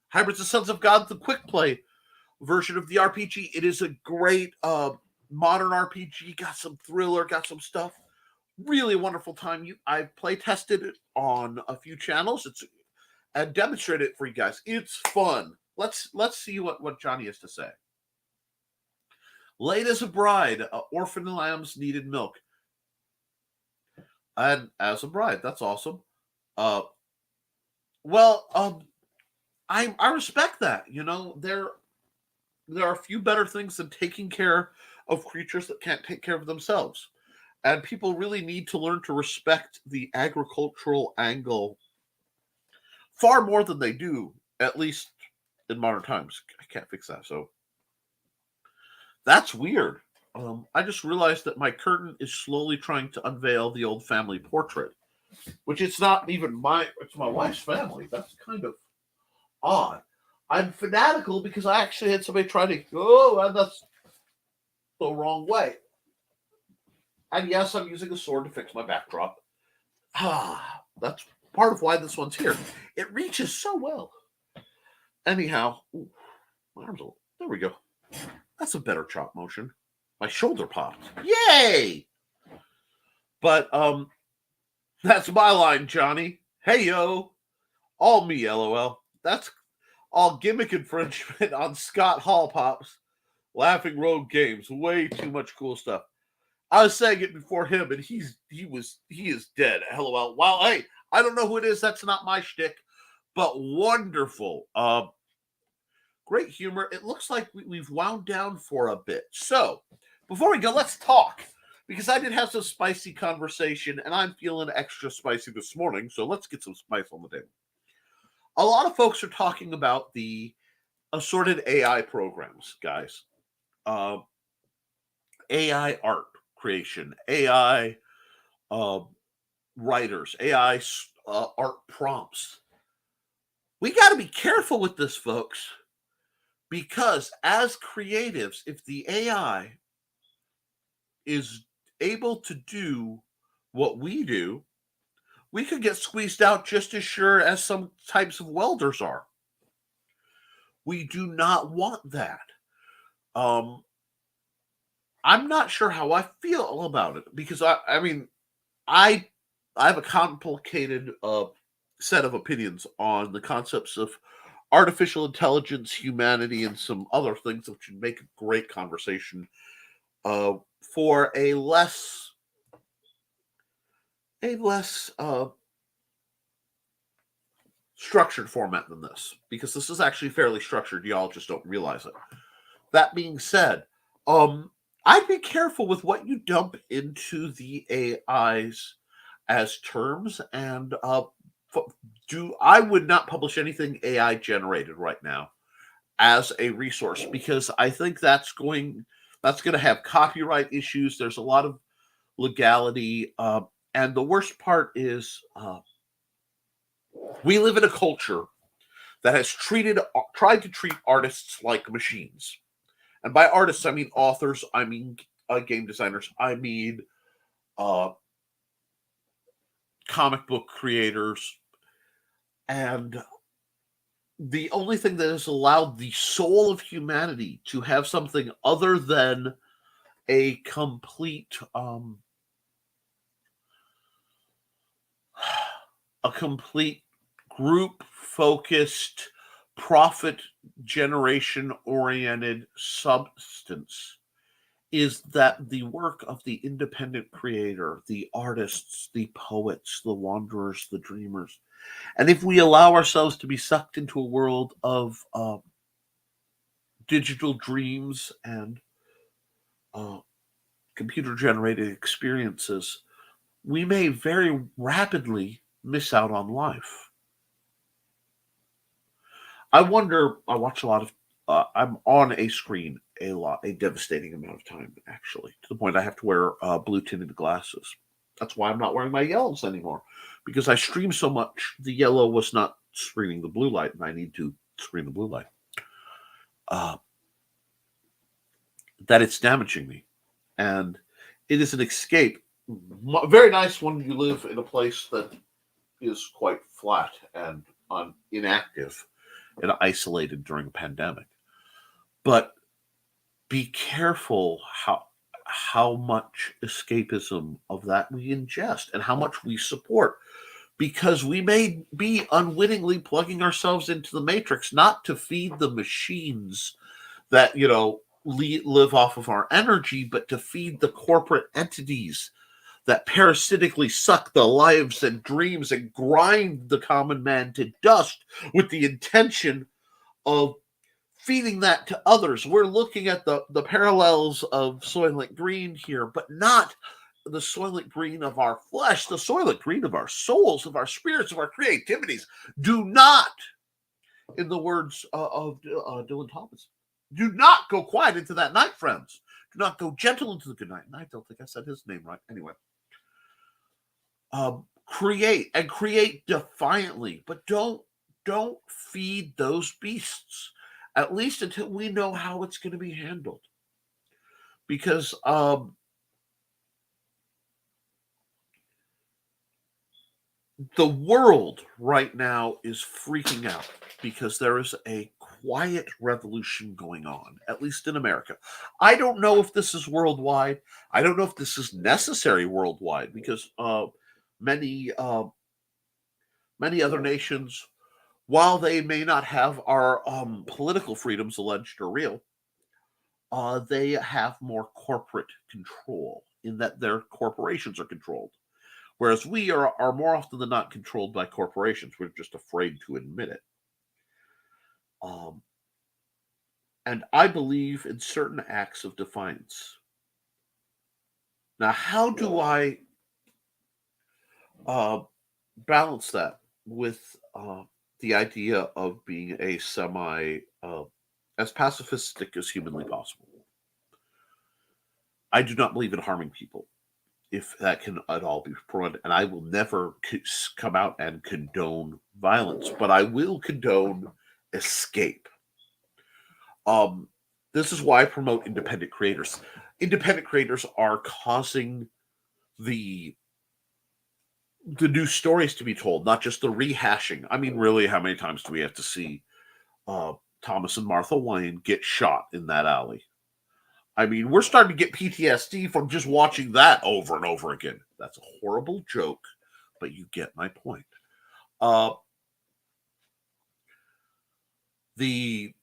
Hybrids of Sons of God, the quick play version of the RPG. It is a great modern RPG. Got some thriller, got some stuff. Really wonderful time. I've play tested it on a few channels. And demonstrated it for you guys. It's fun. Let's see what Johnny has to say. Late as a bride, orphan lambs needed milk. And as a bride, that's awesome. I respect that. You know, there are a few better things than taking care of creatures that can't take care of themselves. And people really need to learn to respect the agricultural angle far more than they do, at least in modern times. I can't fix that. So that's weird. I just realized that my curtain is slowly trying to unveil the old family portrait, which it's not even it's my wife's family. That's kind of odd. I'm fanatical because I actually had somebody try to and that's the wrong way. And yes, I'm using a sword to fix my backdrop. That's part of why this one's here. It reaches so well. Anyhow, my arms there we go. That's a better chop motion. My shoulder popped. Yay! But that's my line, Johnny. Hey yo, all me, LOL. That's all gimmick infringement on Scott Hall Pop's Laughing Road Games. Way too much cool stuff. I was saying it before him, and he is dead. LOL. Well, hey, I don't know who it is. That's not my shtick, but wonderful. Great humor. It looks like we've wound down for a bit. So before we go, let's talk, because I did have some spicy conversation, and I'm feeling extra spicy this morning. So let's get some spice on the table. A lot of folks are talking about the assorted AI programs, guys. AI art creation, AI writers, AI art prompts. We got to be careful with this, folks, because as creatives, if the AI is able to do what we do, we could get squeezed out just as sure as some types of welders are. We do not want that. I'm not sure how I feel about it because I have a complicated set of opinions on the concepts of artificial intelligence, humanity, and some other things that should make a great conversation for a less structured format than this, because this is actually fairly structured. Y'all just don't realize it. That being said, I'd be careful with what you dump into the AIs as terms, and I would not publish anything AI generated right now as a resource, because I think that's going to have copyright issues. There's a lot of legality, and the worst part is we live in a culture that has tried to treat artists like machines. And by artists, I mean authors, I mean game designers, I mean comic book creators. And the only thing that has allowed the soul of humanity to have something other than a complete group focused, profit generation oriented substance is that the work of the independent creator, the artists, the poets, the wanderers, the dreamers. And if we allow ourselves to be sucked into a world of digital dreams and computer generated experiences, we may very rapidly miss out on life. I watch a lot of, I'm on a screen a devastating amount of time, actually, to the point I have to wear blue tinted glasses. That's why I'm not wearing my yellows anymore, because I stream so much, the yellow was not screening the blue light, and I need to screen the blue light. That it's damaging me. And it is an escape. Very nice when you live in a place that is quite flat and inactive and isolated during a pandemic. But be careful how much escapism of that we ingest and how much we support, because we may be unwittingly plugging ourselves into the matrix, not to feed the machines that, live off of our energy, but to feed the corporate entities that parasitically suck the lives and dreams and grind the common man to dust with the intention of feeding that to others. We're looking at the parallels of Soylent Green here, but not the Soylent Green of our flesh, the Soylent Green of our souls, of our spirits, of our creativities. Do not, in the words of Dylan Thomas, do not go quiet into that night, friends. Do not go gentle into the good night. And I don't think I said his name right. Anyway. Create defiantly, but don't feed those beasts, at least until we know how it's going to be handled. Because the world right now is freaking out because there is a quiet revolution going on, at least in America. I don't know if this is worldwide. I don't know if this is necessary worldwide, because many other nations, while they may not have our political freedoms alleged or real, they have more corporate control, in that their corporations are controlled. Whereas we are more often than not controlled by corporations. We're just afraid to admit it. And I believe in certain acts of defiance. Now, how do I balance that with the idea of being a as pacifistic as humanly possible? I do not believe in harming people, if that can at all be prevented. And I will never come out and condone violence, but I will condone escape. This is why I promote independent creators. independent creators are causing the new stories to be told, not just the rehashing. I mean, really, how many times do we have to see Thomas and Martha Wayne get shot in that alley? I mean, we're starting to get PTSD from just watching that over and over again. That's a horrible joke, but you get my point. The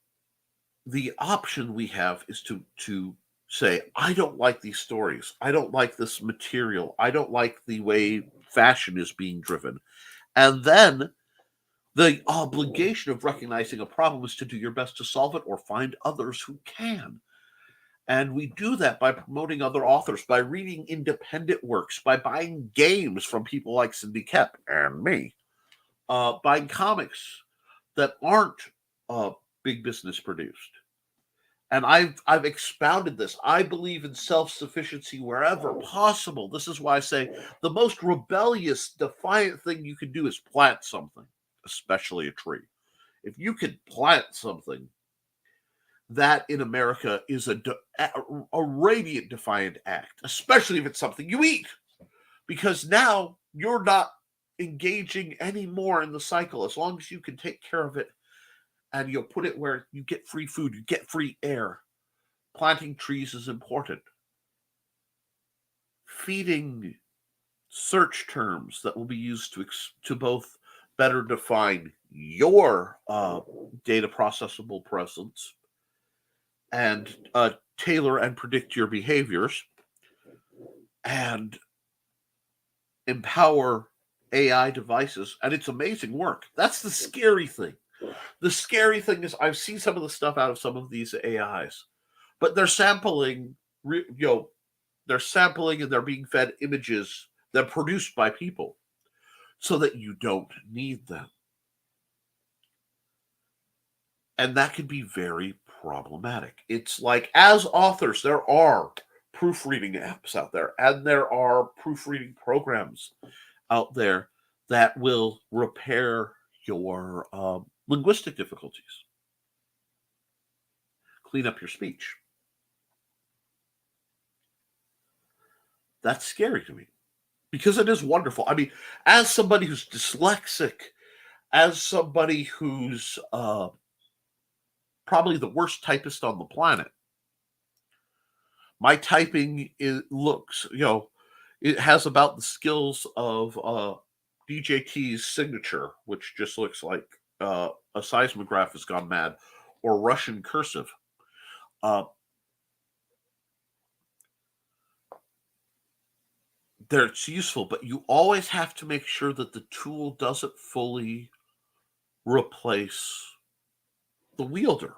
option we have is to say, I don't like these stories. I don't like this material. I don't like the way fashion is being driven. And then the obligation of recognizing a problem is to do your best to solve it or find others who can. And we do that by promoting other authors, by reading independent works, by buying games from people like Cindy Koepp and me, buying comics that aren't big business produced. And I've expounded this. I believe in self-sufficiency wherever possible. This is why I say the most rebellious, defiant thing you can do is plant something, especially a tree. If you could plant something, that in America is a radiant defiant act, especially if it's something you eat. Because now you're not engaging anymore in the cycle. As long as you can take care of it and you'll put it where you get free food, you get free air. Planting trees is important. Feeding search terms that will be used to both better define your data processable presence and tailor and predict your behaviors and empower AI devices. And it's amazing work. That's the scary thing. The scary thing is I've seen some of the stuff out of some of these AIs, but they're sampling, they're sampling and they're being fed images that are produced by people so that you don't need them. And that can be very problematic. It's like, as authors, there are proofreading apps out there, and there are proofreading programs out there that will repair your linguistic difficulties, clean up your speech. That's scary to me because it is wonderful. I mean, as somebody who's dyslexic, as somebody who's probably the worst typist on the planet, my typing it has about the skills of DJT's signature, which just looks like a seismograph has gone mad, or Russian cursive. It's useful, but you always have to make sure that the tool doesn't fully replace the wielder.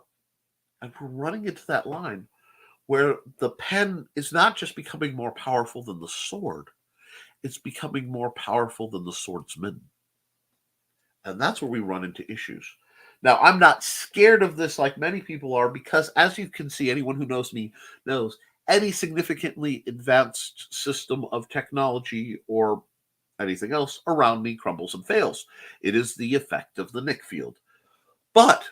And we're running into that line where the pen is not just becoming more powerful than the sword, it's becoming more powerful than the swordsman. And that's where we run into issues. Now, I'm not scared of this like many people are, because as you can see, anyone who knows me knows any significantly advanced system of technology or anything else around me crumbles and fails. It is the effect of the Nick field. But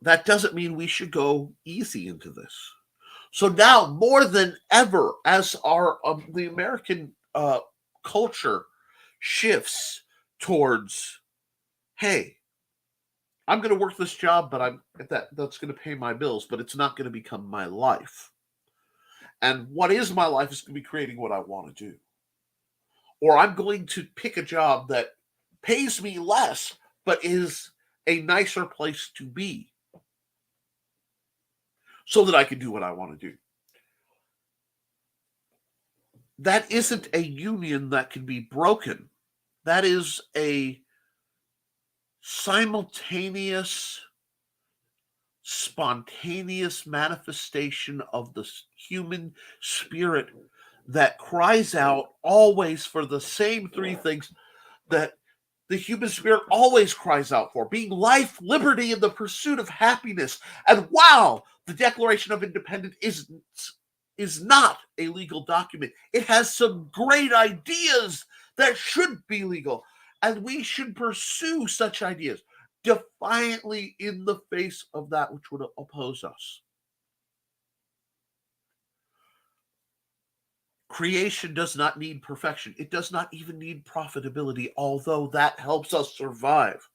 that doesn't mean we should go easy into this. So now, more than ever, as the American culture shifts towards, hey, I'm going to work this job, but that's going to pay my bills, but it's not going to become my life. And what is my life is going to be creating what I want to do. Or I'm going to pick a job that pays me less, but is a nicer place to be, so that I can do what I want to do. That isn't a union that can be broken. That is a simultaneous, spontaneous manifestation of the human spirit that cries out always for the same three things that the human spirit always cries out for: being life, liberty, and the pursuit of happiness. And wow, the Declaration of Independence is not a legal document. It has some great ideas that should be legal, and we should pursue such ideas defiantly in the face of that which would oppose us. Creation does not need perfection. It does not even need profitability, although that helps us survive.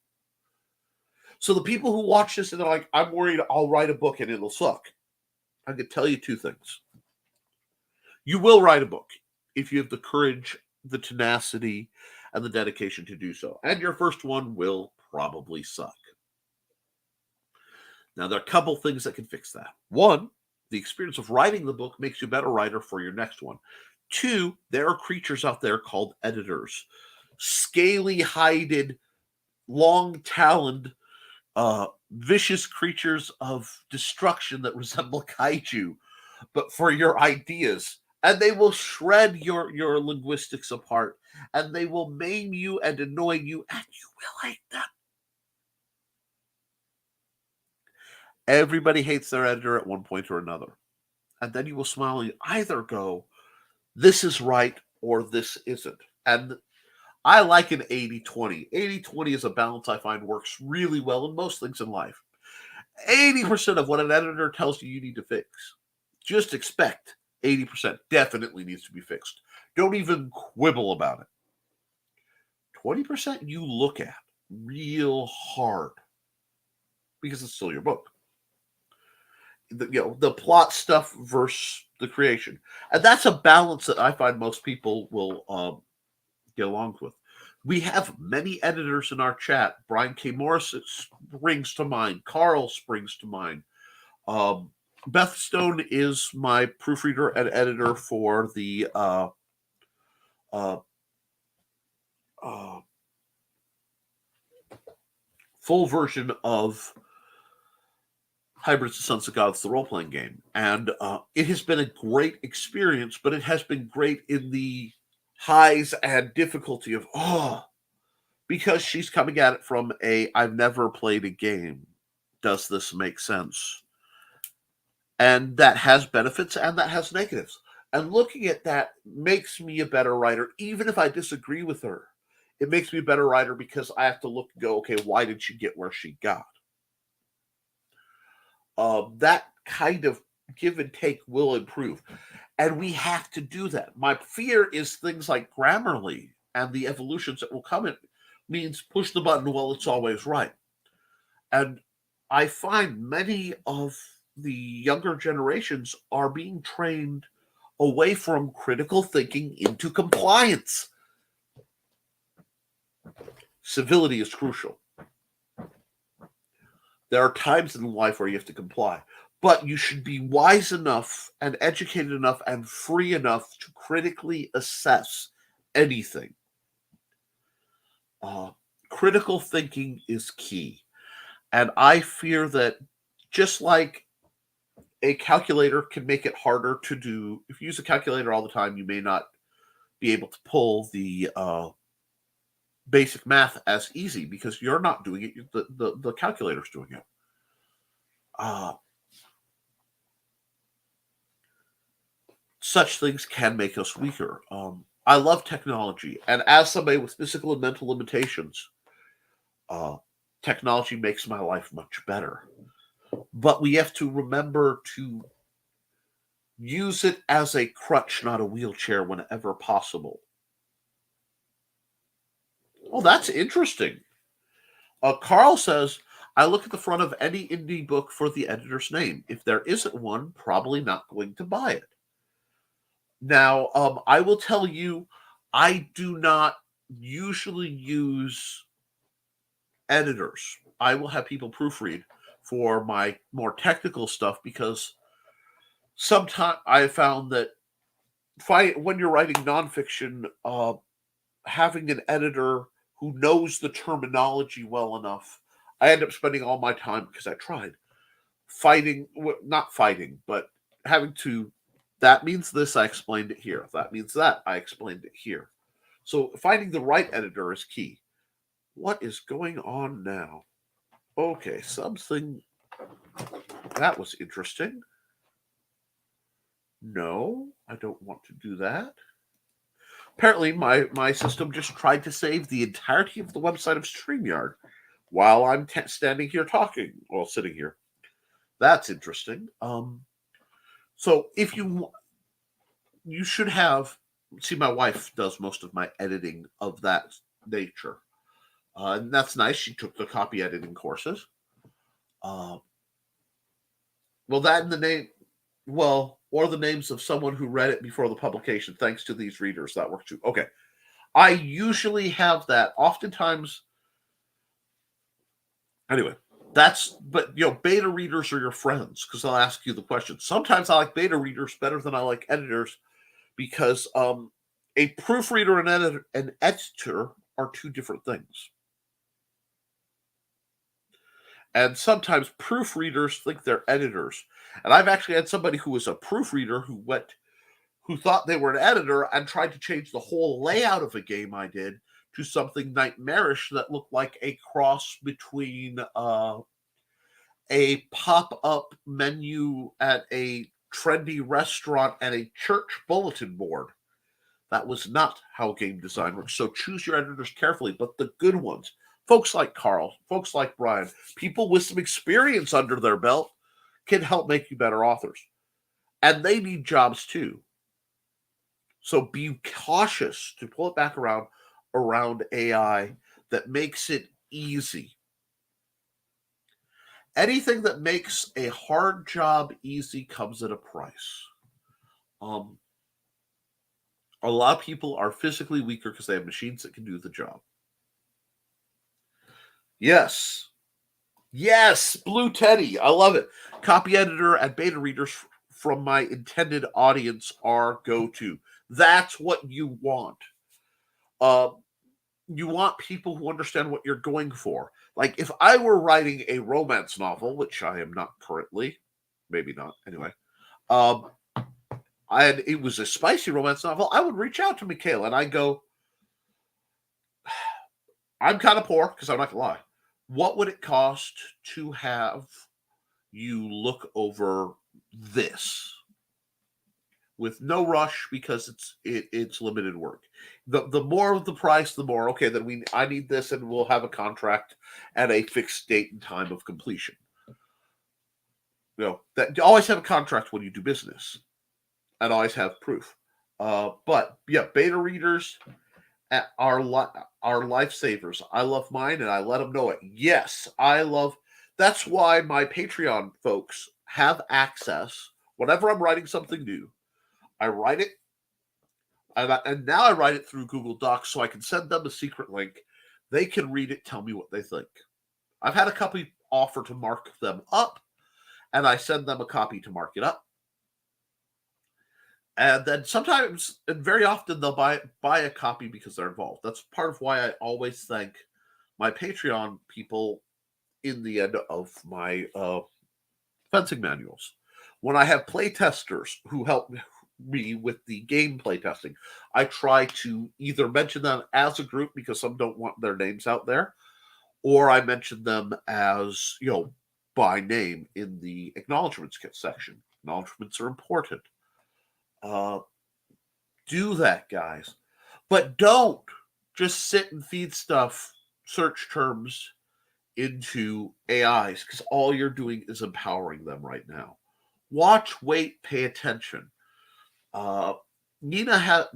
So the people who watch this and they're like, I'm worried I'll write a book and it'll suck. I can tell you two things. You will write a book if you have the courage, the tenacity, and the dedication to do so. And your first one will probably suck. Now, there are a couple things that can fix that. One, the experience of writing the book makes you a better writer for your next one. Two, there are creatures out there called editors. Scaly-hided, long-taloned, vicious creatures of destruction that resemble kaiju, but for your ideas. And they will shred your linguistics apart, and they will maim you and annoy you, and you will hate them. Everybody hates their editor at one point or another. And then you will smile and either go, this is right or this isn't. And I like an 80-20. 80-20 is a balance I find works really well in most things in life. 80% of what an editor tells you need to fix, just expect 80% definitely needs to be fixed. Don't even quibble about it. 20% you look at real hard because it's still your book. The plot stuff versus the creation. And that's a balance that I find most people will get along with. We have many editors in our chat. Brian K. Morris springs to mind. Carl springs to mind. Beth Stone is my proofreader and editor for the full version of Hybrids and Sons of Gods, the role-playing game. And it has been a great experience, but it has been great in the highs and difficulty of, because she's coming at it from I've never played a game. Does this make sense? And that has benefits and that has negatives. And looking at that makes me a better writer, even if I disagree with her. It makes me a better writer because I have to look and go, okay, why did she get where she got? That kind of give and take will improve. And we have to do that. My fear is things like Grammarly and the evolutions that will come. It means push the button while it's always right. And I find many of the younger generations are being trained away from critical thinking into compliance. Civility is crucial. There are times in life where you have to comply, but you should be wise enough and educated enough and free enough to critically assess anything. Critical thinking is key. And I fear that just like a calculator can make it harder to do, if you use a calculator all the time, you may not be able to pull the basic math as easy because you're not doing it. The calculator's doing it. Such things can make us weaker. I love technology. And as somebody with physical and mental limitations, technology makes my life much better. But we have to remember to use it as a crutch, not a wheelchair, whenever possible. Oh, that's interesting. Carl says, I look at the front of any indie book for the editor's name. If there isn't one, probably not going to buy it. Now, I will tell you, I do not usually use editors. I will have people proofread for my more technical stuff because sometimes I have found that when you're writing nonfiction, having an editor who knows the terminology well enough, I end up spending all my time, because I tried, not fighting, but having to, that means this, I explained it here. That means that, I explained it here. So finding the right editor is key. What is going on now? Okay, something, that was interesting. No, I don't want to do that. Apparently, my system just tried to save the entirety of the website of StreamYard while I'm standing here talking, or sitting here. That's interesting. So if you you should have. See, my wife does most of my editing of that nature, and that's nice. She took the copy editing courses. Well, that and the name, well, or the names of someone who read it before the publication. Thanks to these readers, that works too. Okay, I usually have that. Oftentimes, anyway. But beta readers are your friends because they'll ask you the questions. Sometimes I like beta readers better than I like editors because a proofreader and an editor are two different things. And sometimes proofreaders think they're editors. And I've actually had somebody who was a proofreader who thought they were an editor and tried to change the whole layout of a game I did to something nightmarish that looked like a cross between a pop-up menu at a trendy restaurant and a church bulletin board. That was not how game design works. So choose your editors carefully, but the good ones, folks like Carl, folks like Brian, people with some experience under their belt can help make you better authors. And they need jobs too. So be cautious, to pull it back around AI that makes it easy. Anything that makes a hard job easy comes at a price. A lot of people are physically weaker because they have machines that can do the job. Yes, Blue Teddy, I love it. Copy editor and beta readers from my intended audience are go-to. That's what you want. You want people who understand what you're going for. Like if I were writing a romance novel, which I am not currently, maybe not, anyway, and it was a spicy romance novel, I would reach out to Michaela and I go, I'm kind of poor, because I'm not going to lie. What would it cost to have you look over this? With no rush, because it's limited work. The more of the price, the more, okay, then I need this, and we'll have a contract at a fixed date and time of completion. That you always have a contract when you do business, and always have proof. But yeah, beta readers are lifesavers. I love mine, and I let them know it. Yes, that's why my Patreon folks have access. Whenever I'm writing something new, I write it, and now I write it through Google Docs so I can send them a secret link. They can read it, tell me what they think. I've had a couple offer to mark them up, and I send them a copy to mark it up. And then sometimes, and very often, they'll buy a copy because they're involved. That's part of why I always thank my Patreon people in the end of my fencing manuals. When I have playtesters who help me with the gameplay testing, I try to either mention them as a group because some don't want their names out there, or I mention them as, by name in the acknowledgments section. Acknowledgments are important. Do that, guys. But don't just sit and feed stuff, search terms into AIs, because all you're doing is empowering them right now. Watch, wait, pay attention. Nina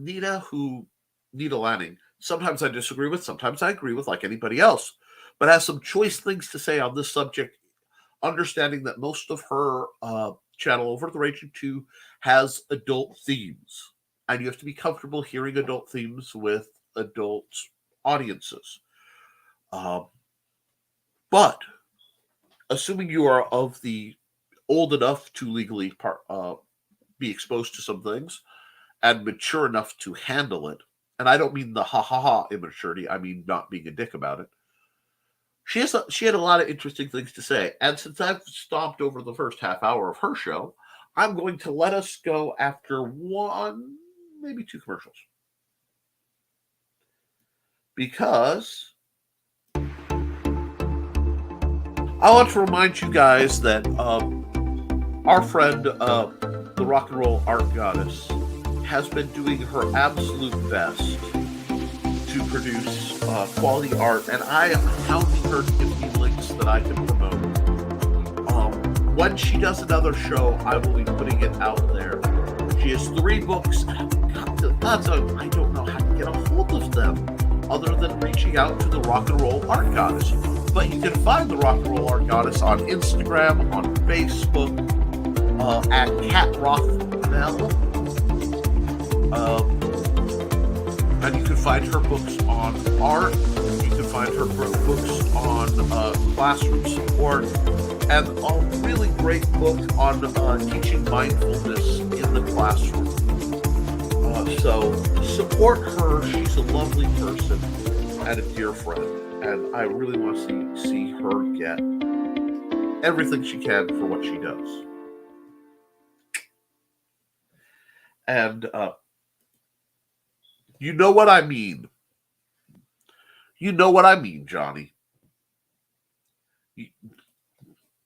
Lanning, sometimes I disagree with, sometimes I agree with, like anybody else, but has some choice things to say on this subject, understanding that most of her channel, Over the Raging 2, has adult themes, and you have to be comfortable hearing adult themes with adult audiences. But assuming you are of the old enough to legally be exposed to some things and mature enough to handle it, and I don't mean the ha immaturity, I mean not being a dick about it. She had a lot of interesting things to say, and since I've stomped over the first half hour of her show, I'm going to let us go after one, maybe two commercials. Because I want to remind you guys that our friend, the Rock and Roll Art Goddess, has been doing her absolute best to produce quality art, and I am hounding her to give me links that I can promote. When she does another show, I will be putting it out there. She has 3 books. I don't know how to get a hold of them other than reaching out to the Rock and Roll Art Goddess. But you can find the Rock and Roll Art Goddess on Instagram, on Facebook, at CatRothMel. And you can find her books on art. You can find her books on classroom support, and a really great book on teaching mindfulness in the classroom. So support her. She's a lovely person and a dear friend, and I really want to see her get everything she can for what she does. And you know what I mean. You know what I mean, Johnny.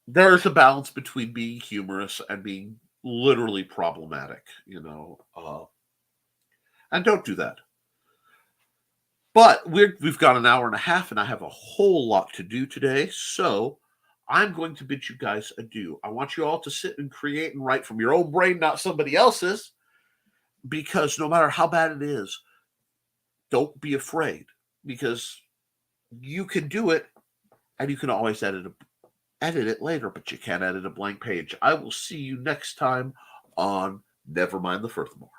There's a balance between being humorous and being literally problematic, and don't do that. But we've got an hour and a half, and I have a whole lot to do today, so I'm going to bid you guys adieu. I want you all to sit and create and write from your own brain, not somebody else's, because no matter how bad it is, don't be afraid, because you can do it, and you can always edit it later, but you can't edit a blank page. I will see you next time on Nevermind the Furthermore.